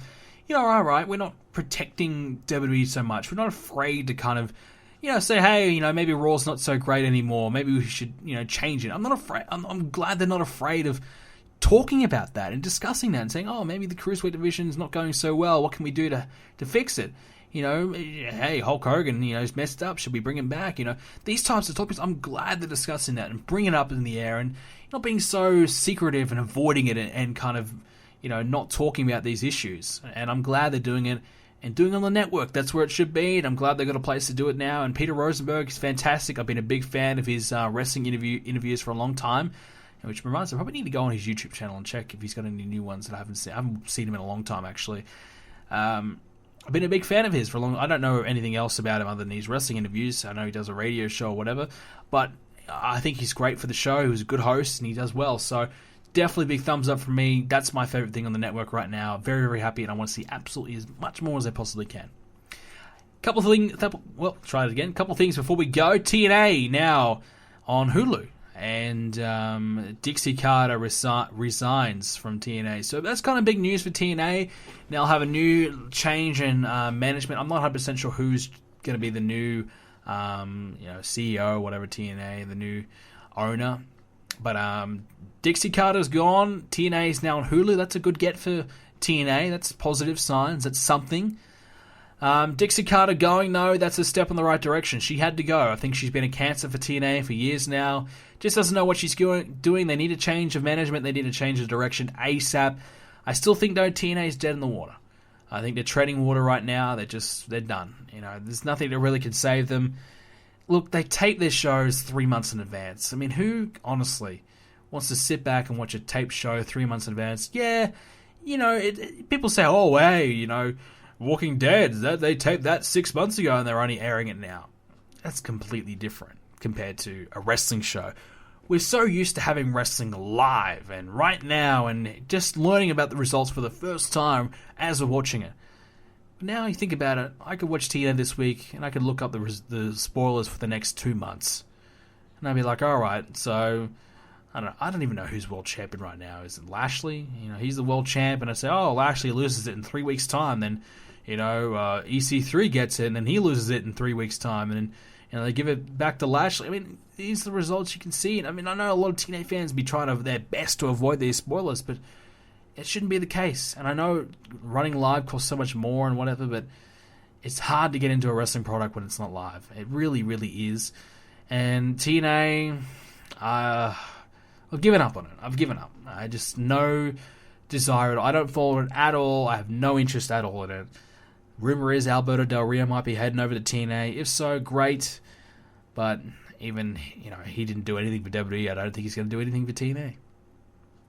all right, we're not protecting WWE so much. We're not afraid to kind of, say, hey, maybe Raw's not so great anymore. Maybe we should, change it. I'm not afraid. I'm glad they're not afraid of talking about that and discussing that and saying, oh, maybe the Cruiserweight division is not going so well. What can we do to fix it? Hey, Hulk Hogan, he's messed up. Should we bring him back? These types of topics, I'm glad they're discussing that and bringing it up in the air and not being so secretive and avoiding it and kind of, not talking about these issues. And I'm glad they're doing it and doing it on the network. That's where it should be, and I'm glad they've got a place to do it now. And Peter Rosenberg is fantastic. I've been a big fan of his wrestling interviews for a long time, which reminds me, I probably need to go on his YouTube channel and check if he's got any new ones that I haven't seen. I haven't seen him in a long time, actually. I've been a big fan of his for a long time. I don't know anything else about him other than these wrestling interviews. I know he does a radio show or whatever, but I think he's great for the show. He was a good host, and he does well. So definitely big thumbs up from me. That's my favorite thing on the network right now. Very, very happy, and I want to see absolutely as much more as I possibly can. Couple things before we go. TNA now on Hulu. And Dixie Carter resigns from TNA. So that's kind of big news for TNA. They'll have a new change in management. I'm not 100% sure who's going to be the new CEO or whatever TNA, the new owner. But Dixie Carter's gone. TNA is now on Hulu. That's a good get for TNA. That's positive signs. That's something. Dixie Carter going, no, that's a step in the right direction. She had to go. I think she's been a cancer for TNA for years now. Just doesn't know what she's doing. They need a change of management. They need to change the direction ASAP. I still think, though, TNA is dead in the water. I think they're treading water right now. They're done. There's nothing that really can save them. Look, they tape their shows 3 months in advance. I mean, who, honestly, wants to sit back and watch a taped show 3 months in advance? Yeah, people say, oh, hey, Walking Dead, they taped that 6 months ago and they're only airing it now. That's completely different compared to a wrestling show. We're so used to having wrestling live and right now and just learning about the results for the first time as we're watching it. But now you think about it, I could watch TNA this week and I could look up the spoilers for the next 2 months. And I'd be like, alright, so I don't even know who's world champion right now. Is it Lashley? He's the world champ, and I say, oh, Lashley loses it in 3 weeks' time. Then, EC3 gets it, and then he loses it in 3 weeks' time, and then they give it back to Lashley. I mean, these are the results you can see. And I mean, I know a lot of TNA fans be trying their best to avoid these spoilers, but it shouldn't be the case. And I know running live costs so much more and whatever, but it's hard to get into a wrestling product when it's not live. It really, really is. And TNA, I've given up on it. I've given up. I just no desire. I don't follow it at all. I have no interest at all in it. Rumor is Alberto Del Rio might be heading over to TNA. If so, great. But even, he didn't do anything for WWE. I don't think he's going to do anything for TNA.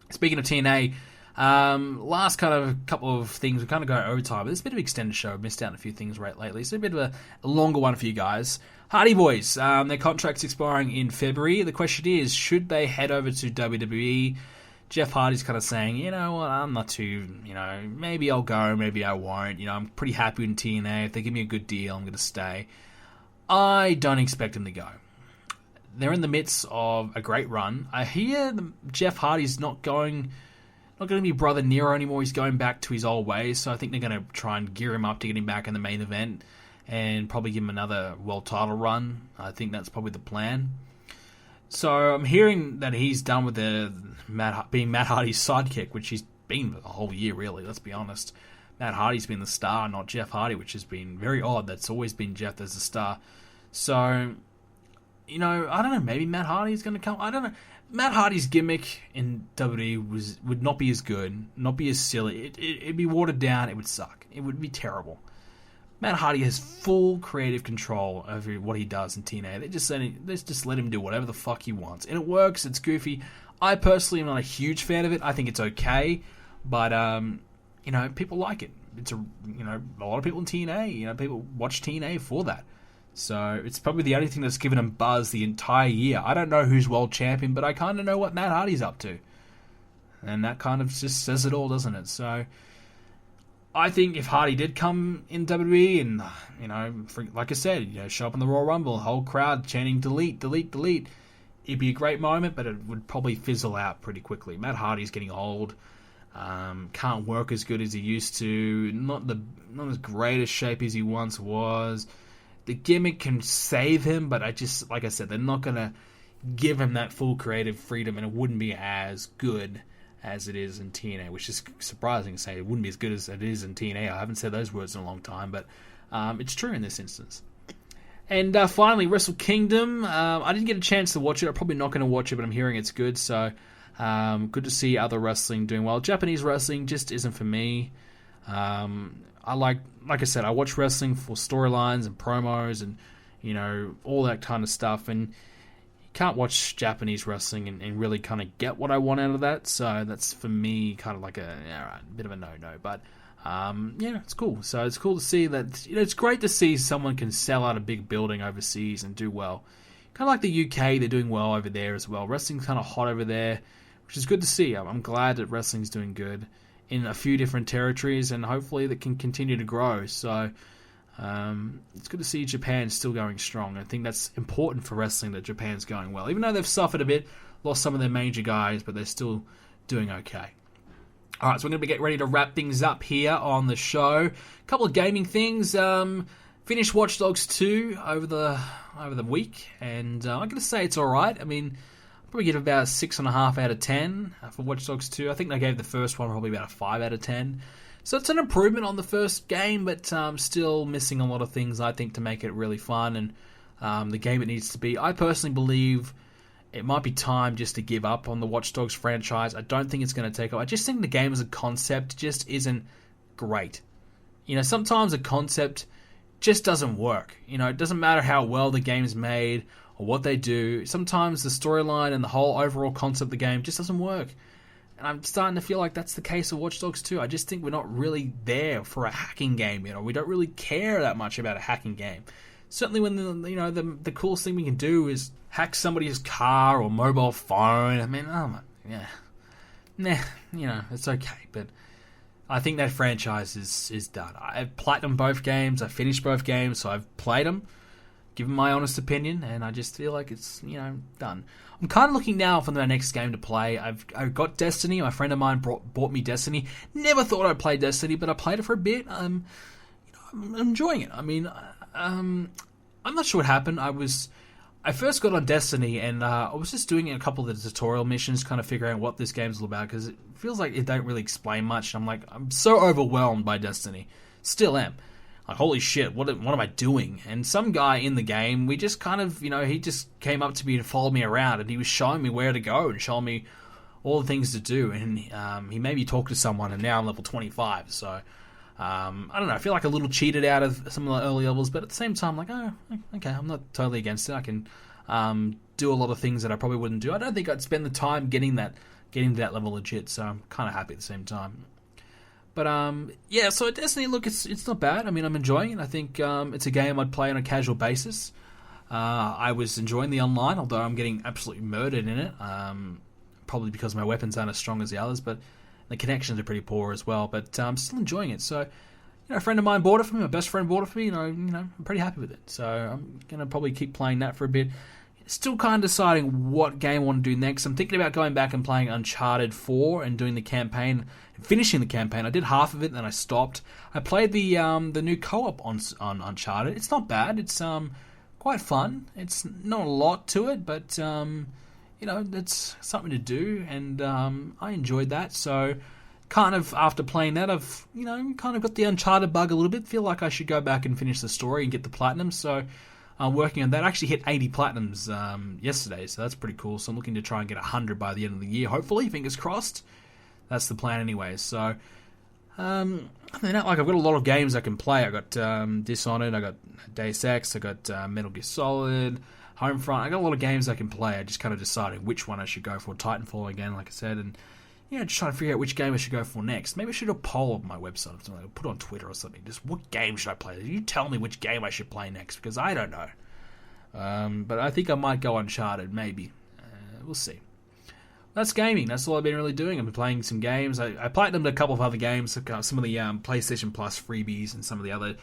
Speaking of TNA, last kind of couple of things. We're kind of going overtime. But it's a bit of an extended show. I've missed out on a few things lately. So a bit of a longer one for you guys. Hardy Boys, their contract's expiring in February. The question is, should they head over to WWE? Jeff Hardy's kind of saying, you know what, I'm not too, maybe I'll go, maybe I won't. I'm pretty happy in TNA. If they give me a good deal, I'm going to stay. I don't expect him to go. They're in the midst of a great run. I hear Jeff Hardy's not going to be Brother Nero anymore. He's going back to his old ways. So I think they're going to try and gear him up to get him back in the main event and probably give him another world title run. I think that's probably the plan. So I'm hearing that he's done with being Matt Hardy's sidekick, which he's been the whole year, really, let's be honest. Matt Hardy's been the star, not Jeff Hardy, which has been very odd. That's always been Jeff as the star. So, I don't know, maybe Matt Hardy's going to come. I don't know. Matt Hardy's gimmick in WWE would not be as good, not be as silly. It'd be watered down. It would suck. It would be terrible. Matt Hardy has full creative control over what he does in TNA. They just let him do whatever the fuck he wants. And it works, it's goofy. I personally am not a huge fan of it. I think it's okay. But, people like it. It's a lot of people in TNA, people watch TNA for that. So it's probably the only thing that's given him buzz the entire year. I don't know who's world champion, but I kind of know what Matt Hardy's up to. And that kind of just says it all, doesn't it? So I think if Hardy did come in WWE and, like I said, show up in the Royal Rumble, the whole crowd chanting delete, delete, delete, it'd be a great moment, but it would probably fizzle out pretty quickly. Matt Hardy's getting old, can't work as good as he used to, not as great a shape as he once was. The gimmick can save him, but like I said, they're not going to give him that full creative freedom, and it wouldn't be as good as it is in TNA, which is surprising to say. It wouldn't be as good as it is in TNA. I haven't said those words in a long time, but it's true in this instance. And finally, Wrestle Kingdom. I didn't get a chance to watch it. I'm probably not going to watch it, but I'm hearing it's good, so good to see other wrestling doing well. Japanese wrestling just isn't for me. I like I said, I watch wrestling for storylines and promos and, all that kind of stuff, and can't watch Japanese wrestling and really kind of get what I want out of that. So that's for me kind of like a bit of a no-no. But it's cool. So it's cool to see that. It's great to see someone can sell out a big building overseas and do well. Kind of like the UK, they're doing well over there as well. Wrestling's kind of hot over there, which is good to see. I'm glad that wrestling's doing good in a few different territories, and hopefully that can continue to grow. So it's good to see Japan still going strong. I think that's important for wrestling, that Japan's going well. Even though they've suffered a bit, lost some of their major guys, but they're still doing okay. Alright, so we're going to get ready to wrap things up here on the show. A couple of gaming things. Finished Watch Dogs 2 over the week, and I'm going to say it's alright. I mean, probably give about a 6.5 out of 10 for Watch Dogs 2. I think they gave the first one probably about a 5 out of 10. So it's an improvement on the first game, but still missing a lot of things, I think, to make it really fun and the game it needs to be. I personally believe it might be time just to give up on the Watch Dogs franchise. I don't think it's going to take off. I just think the game as a concept just isn't great. You know, sometimes a concept just doesn't work. You know, it doesn't matter how well the game's made or what they do. Sometimes the storyline and the whole overall concept of the game just doesn't work. And I'm starting to feel like that's the case with Watch Dogs 2. I just think we're not really there for a hacking game. You know, we don't really care that much about a hacking game. Certainly when the coolest thing we can do is hack somebody's car or mobile phone. I mean, it's okay. But I think that franchise is done. I've platinumed both games. I finished both games, so I've played them, given my honest opinion, and I just feel like it's done. I'm kind of looking now for the next game to play. I've got Destiny. My friend of mine bought me Destiny. Never thought I'd play Destiny, but I played it for a bit. I'm enjoying it. I mean, I'm not sure what happened. I first got on Destiny, and I was just doing a couple of the tutorial missions, kind of figuring out what this game's all about, because it feels like it don't really explain much. And I'm so overwhelmed by Destiny. Still am. Like, holy shit, what am I doing? And some guy in the game, we just kind of, he just came up to me and followed me around, and he was showing me where to go and showing me all the things to do. And he made me talk to someone, and now I'm level 25, so I don't know, I feel like a little cheated out of some of the early levels, but at the same time, like, oh, okay, I'm not totally against it. I can do a lot of things that I probably wouldn't do. I don't think I'd spend the time getting to that level legit, so I'm kind of happy at the same time. But, so Destiny, look, it's not bad. I mean, I'm enjoying it. I think it's a game I'd play on a casual basis. I was enjoying the online, although I'm getting absolutely murdered in it, probably because my weapons aren't as strong as the others, but the connections are pretty poor as well, but I'm still enjoying it. So, a friend of mine bought it for me, my best friend bought it for me, I'm pretty happy with it. So I'm going to probably keep playing that for a bit. Still kind of deciding what game I want to do next. I'm thinking about going back and playing Uncharted 4 and doing the campaign, finishing the campaign. I did half of it, then I stopped. I played the new co-op on Uncharted. It's not bad. It's quite fun. It's not a lot to it, but it's something to do, and I enjoyed that. So, kind of after playing that, I've kind of got the Uncharted bug a little bit. Feel like I should go back and finish the story and get the platinum. So, I'm working on that. I actually hit 80 platinums yesterday, so that's pretty cool. So I'm looking to try and get 100 by the end of the year. Hopefully, fingers crossed. That's the plan, anyway. So, other than that, I've got a lot of games I can play. I got Dishonored, I got Deus Ex, I got Metal Gear Solid, Homefront. I got a lot of games I can play. I just kind of decided which one I should go for. Titanfall again, like I said, and just trying to figure out which game I should go for next. Maybe I should do a poll on my website or something. I'll put it on Twitter or something. Just what game should I play? You tell me which game I should play next, because I don't know. But I think I might go Uncharted, maybe. We'll see. That's gaming. That's all I've been really doing. I've been playing some games. I platinumed a couple of other games, some of the PlayStation Plus freebies and some of the other...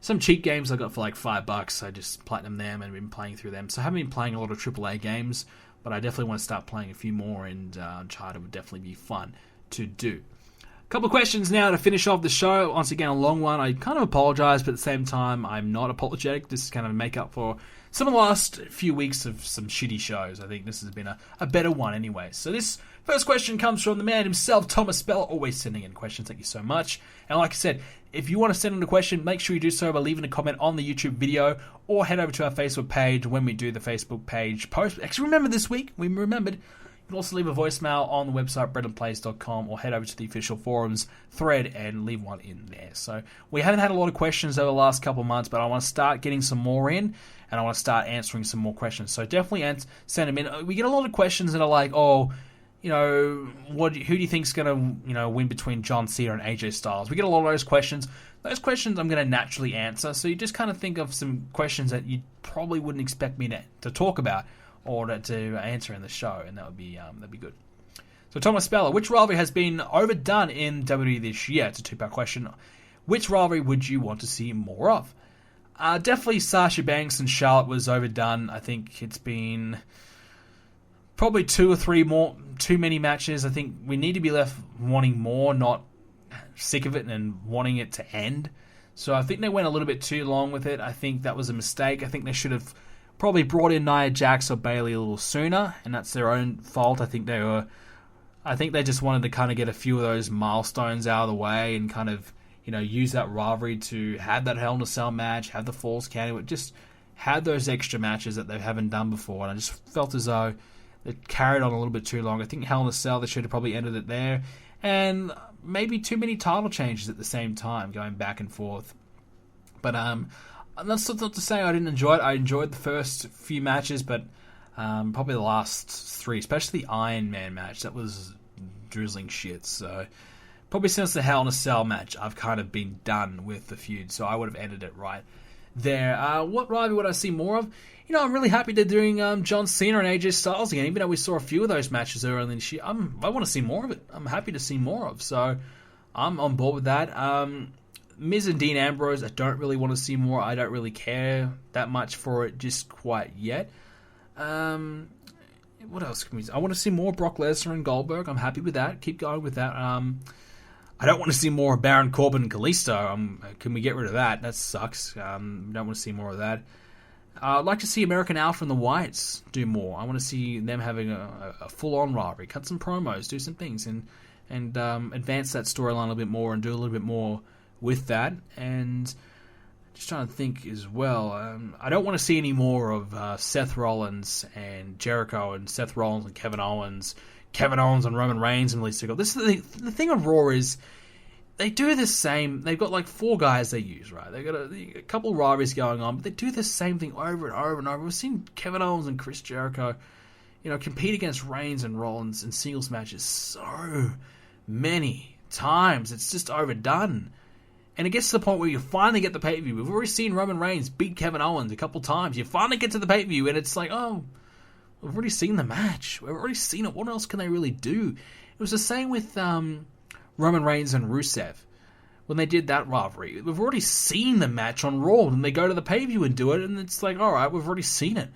Some cheap games I got for like $5. I just platinumed them and been playing through them. So I haven't been playing a lot of AAA games, but I definitely want to start playing a few more, and Uncharted would definitely be fun to do. A couple of questions now to finish off the show. Once again, a long one. I kind of apologise, but at the same time, I'm not apologetic. This is kind of a make-up for some of the last few weeks of some shitty shows. I think this has been a better one anyway. So this first question comes from the man himself, Thomas Bell, always sending in questions. Thank you so much. And like I said, if you want to send in a question, make sure you do so by leaving a comment on the YouTube video, or head over to our Facebook page when we do the Facebook page post. Actually, remember this week, we remembered, you can also leave a voicemail on the website, breadandplays.com, or head over to the official forums thread and leave one in there. So we haven't had a lot of questions over the last couple of months, but I want to start getting some more in, and I want to start answering some more questions. So definitely send them in. We get a lot of questions that are like, who do you think's going to, win between John Cena and AJ Styles? We get a lot of those questions. Those questions I'm going to naturally answer. So you just kind of think of some questions that you probably wouldn't expect me to talk about or to answer in the show, and that'd be good. So Thomas Speller, which rivalry has been overdone in WWE this year? It's a two-part question. Which rivalry would you want to see more of? Definitely Sasha Banks and Charlotte was overdone. I think it's been probably 2 or 3 more, too many matches. I think we need to be left wanting more, not sick of it and wanting it to end. So I think they went a little bit too long with it. I think that was a mistake. I think they should have probably brought in Nia Jax or Bayley a little sooner, and that's their own fault. I think they just wanted to kind of get a few of those milestones out of the way and kind of, use that rivalry to have that Hell in a Cell match, have the Falls Count, just have those extra matches that they haven't done before. And I just felt as though they carried on a little bit too long. I think Hell in a Cell, they should have probably ended it there. And maybe too many title changes at the same time, going back and forth. But that's not to say I didn't enjoy it. I enjoyed the first few matches, but probably the last three, especially the Iron Man match, that was drizzling shit. So probably since the Hell in a Cell match, I've kind of been done with the feud. So I would have ended it right there. What rivalry would I see more of? I'm really happy they're doing John Cena and AJ Styles again. Even though we saw a few of those matches earlier this year, I want to see more of it. I'm happy to see more of. So I'm on board with that. Miz and Dean Ambrose, I don't really want to see more. I don't really care that much for it just quite yet. What else can we see? I want to see more Brock Lesnar and Goldberg. I'm happy with that. Keep going with that. I don't want to see more Baron Corbin and Kalisto. Can we get rid of that? That sucks. Don't want to see more of that. I'd like to see American Alpha and the Whites do more. I want to see them having a full-on rivalry. Cut some promos, do some things, and advance that storyline a little bit more and do a little bit more with that. And just trying to think as well. I don't want to see any more of Seth Rollins and Jericho and Seth Rollins and Kevin Owens and Roman Reigns and Lisa Gold. This is the thing of Raw is they do the same. They've got like 4 guys they use, right? They've got a couple of rivalries going on, but they do the same thing over and over and over. We've seen Kevin Owens and Chris Jericho, compete against Reigns and Rollins in singles matches so many times. It's just overdone. And it gets to the point where you finally get the pay-per-view. We've already seen Roman Reigns beat Kevin Owens a couple times. You finally get to the pay-per-view, and it's like, oh, we've already seen the match. We've already seen it. What else can they really do? It was the same with Roman Reigns and Rusev when they did that rivalry. We've already seen the match on Raw, and they go to the pay-per-view and do it, and it's like, all right, we've already seen it.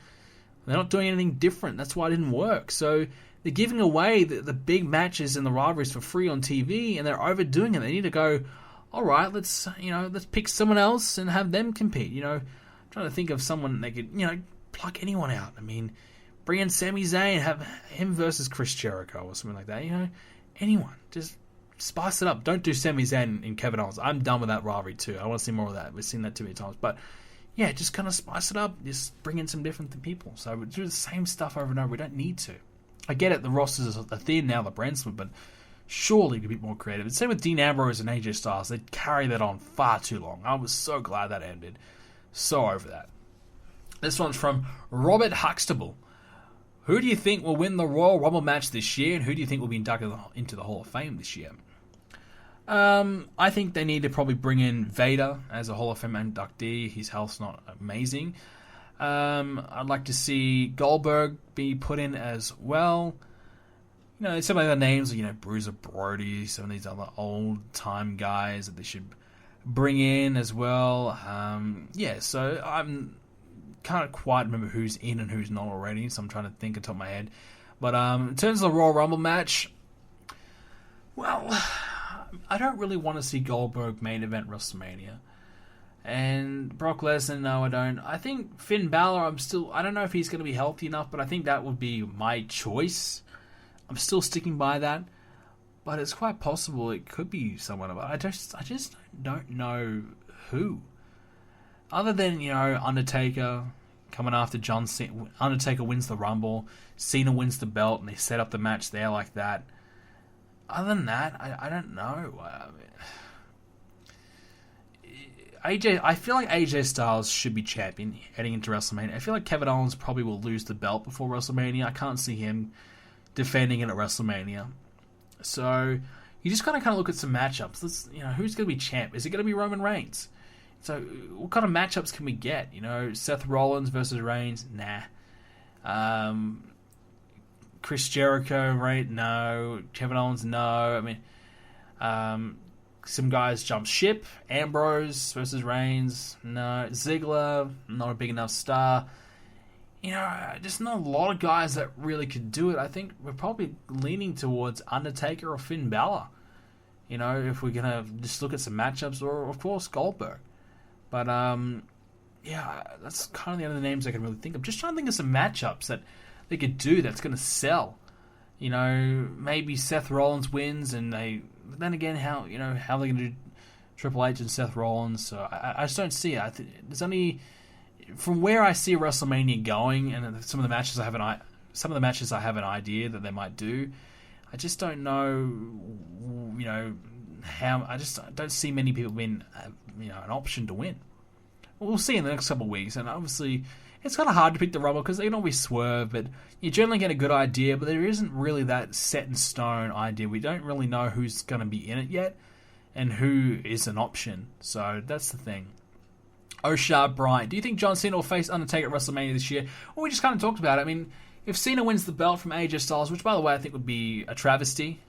They're not doing anything different. That's why it didn't work. So they're giving away the big matches and the rivalries for free on TV, and they're overdoing it. They need to go, all right, let's pick someone else and have them compete. I'm trying to think of someone they could, pluck anyone out. I mean, bring in Sami Zayn, have him versus Chris Jericho or something like that. Anyone. Just spice it up. Don't do Sami Zayn and Kevin Owens. I'm done with that rivalry too. I want to see more of that. We've seen that too many times. But yeah, just kind of spice it up. Just bring in some different people. So we do the same stuff over and over. We don't need to. I get it. The rosters are thin now, the brand split, but surely to be more creative. And same with Dean Ambrose and AJ Styles. They carry that on far too long. I was so glad that ended. So over that. This one's from Robert Huxtable. Who do you think will win the Royal Rumble match this year, and who do you think will be inducted into the Hall of Fame this year? I think they need to probably bring in Vader as a Hall of Fame inductee. His health's not amazing. I'd like to see Goldberg be put in as well. Some of the names, Bruiser Brody, some of these other old-time guys that they should bring in as well. So I'm can't quite remember who's in and who's not already, so I'm trying to think on top of my head. But in terms of the Royal Rumble match, well, I don't really want to see Goldberg main event WrestleMania. And Brock Lesnar, no, I don't. I think Finn Balor, I don't know if he's going to be healthy enough, but I think that would be my choice. I'm still sticking by that, but it's quite possible it could be someone. I just don't know who. Other than, Undertaker coming after John Cena. Undertaker wins the Rumble, Cena wins the belt, and they set up the match there like that. Other than that, I don't know. I feel like AJ Styles should be champion heading into WrestleMania. I feel like Kevin Owens probably will lose the belt before WrestleMania. I can't see him defending it at WrestleMania. So you just gotta kind of look at some matchups. Who's going to be champ? Is it going to be Roman Reigns? So what kind of matchups can we get? Seth Rollins versus Reigns? Nah. Chris Jericho, right? No. Kevin Owens? No. I mean, some guys jump ship. Ambrose versus Reigns? No. Ziggler? Not a big enough star. Just not a lot of guys that really could do it. I think we're probably leaning towards Undertaker or Finn Balor. If we're going to just look at some matchups, or, of course, Goldberg. But, yeah, that's kind of the other names I can really think of. Just trying to think of some matchups that they could do that's going to sell. You know, maybe Seth Rollins wins, and but then again, how are they going to do Triple H and Seth Rollins? So I just don't see it. There's only, from where I see WrestleMania going, and some of the matches I have an idea that they might do. I just don't know, how. I just don't see many people being, an option to win. We'll see in the next couple of weeks, and obviously it's kind of hard to pick the Rumble because they can always swerve, but you generally get a good idea, but there isn't really that set in stone idea. We don't really know who's going to be in it yet and who is an option, so that's the thing. Oshar Bryant, do you think John Cena will face Undertaker at WrestleMania this year? Well, we just kind of talked about it. I mean, if Cena wins the belt from AJ Styles, which by the way I think would be a travesty,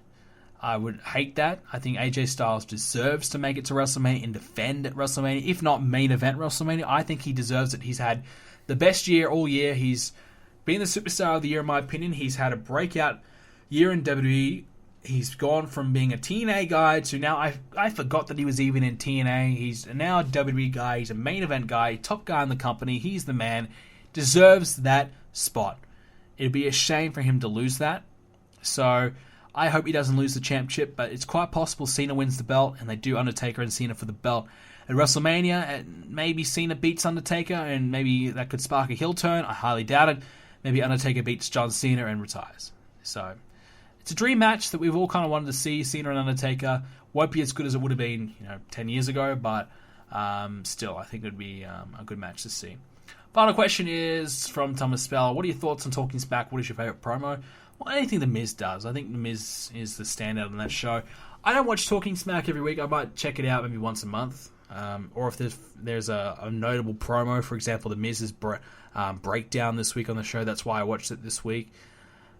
I would hate that. I think AJ Styles deserves to make it to WrestleMania and defend at WrestleMania, if not main event WrestleMania. I think he deserves it. He's had the best year all year. He's been the superstar of the year, in my opinion. He's had a breakout year in WWE. He's gone from being a TNA guy to now, I forgot that he was even in TNA. He's now a WWE guy. He's a main event guy, top guy in the company. He's the man. Deserves that spot. It'd be a shame for him to lose that. So I hope he doesn't lose the championship, but it's quite possible Cena wins the belt, and they do Undertaker and Cena for the belt at WrestleMania. And maybe Cena beats Undertaker, and maybe that could spark a heel turn. I highly doubt it. Maybe Undertaker beats John Cena and retires. So it's a dream match that we've all kind of wanted to see. Cena and Undertaker won't be as good as it would have been, 10 years ago, but still, I think it would be a good match to see. Final question is from Thomas Spell. What are your thoughts on Talking Smack? What is your favourite promo? Well, anything The Miz does. I think The Miz is the standout on that show. I don't watch Talking Smack every week. I might check it out maybe once a month. Or if there's a notable promo, for example, The Miz's breakdown this week on the show. That's why I watched it this week.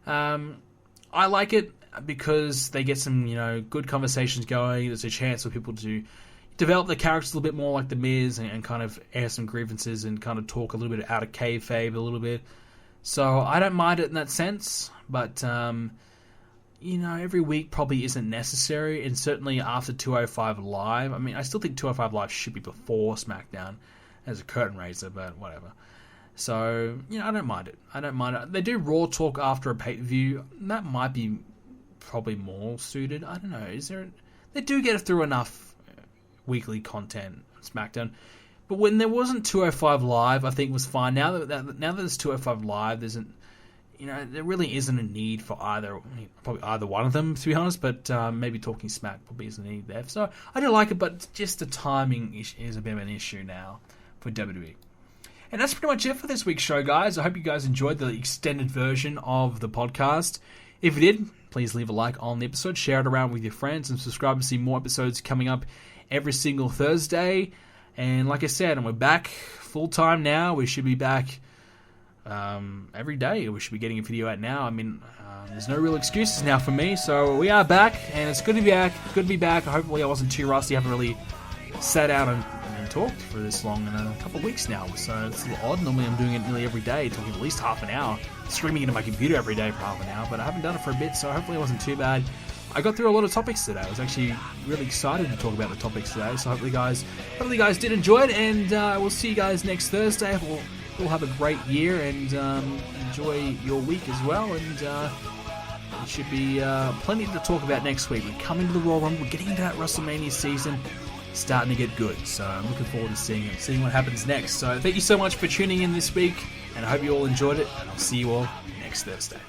I like it because they get some, good conversations going. There's a chance for people to develop the characters a little bit more like The Miz and kind of air some grievances and kind of talk a little bit out of kayfabe a little bit. So I don't mind it in that sense, but, every week probably isn't necessary, and certainly after 205 Live. I mean, I still think 205 Live should be before SmackDown as a curtain raiser, but whatever. So, I don't mind it. They do Raw talk after a pay-per-view. That might be probably more suited. I don't know. They do get through enough weekly content on SmackDown. But when there wasn't 205 Live, I think it was fine. Now that there's 205 Live, there really isn't a need for probably either one of them, to be honest, but maybe Talking Smack probably isn't a need there. So I do like it, but just the timing is a bit of an issue now for WWE. And that's pretty much it for this week's show, guys. I hope you guys enjoyed the extended version of the podcast. If you did, please leave a like on the episode, share it around with your friends, and subscribe to see more episodes coming up every single Thursday. And like I said, and we're back full-time now. We should be back every day. We should be getting a video out now. I mean, there's no real excuses now for me. So we are back, and it's good to be back. Hopefully I wasn't too rusty. I haven't really sat out and talked for this long in a couple of weeks now. So it's a little odd. Normally I'm doing it nearly every day, talking at least half an hour, screaming into my computer every day for half an hour. But I haven't done it for a bit, so hopefully it wasn't too bad. I got through a lot of topics today. I was actually really excited to talk about the topics today. So hopefully you guys did enjoy it, and we'll see you guys next Thursday. We'll have a great year and enjoy your week as well. And there should be plenty to talk about next week. We're coming to the Royal Rumble. We're getting into that WrestleMania season. Starting to get good. So I'm looking forward to seeing what happens next. So thank you so much for tuning in this week, and I hope you all enjoyed it. And I'll see you all next Thursday.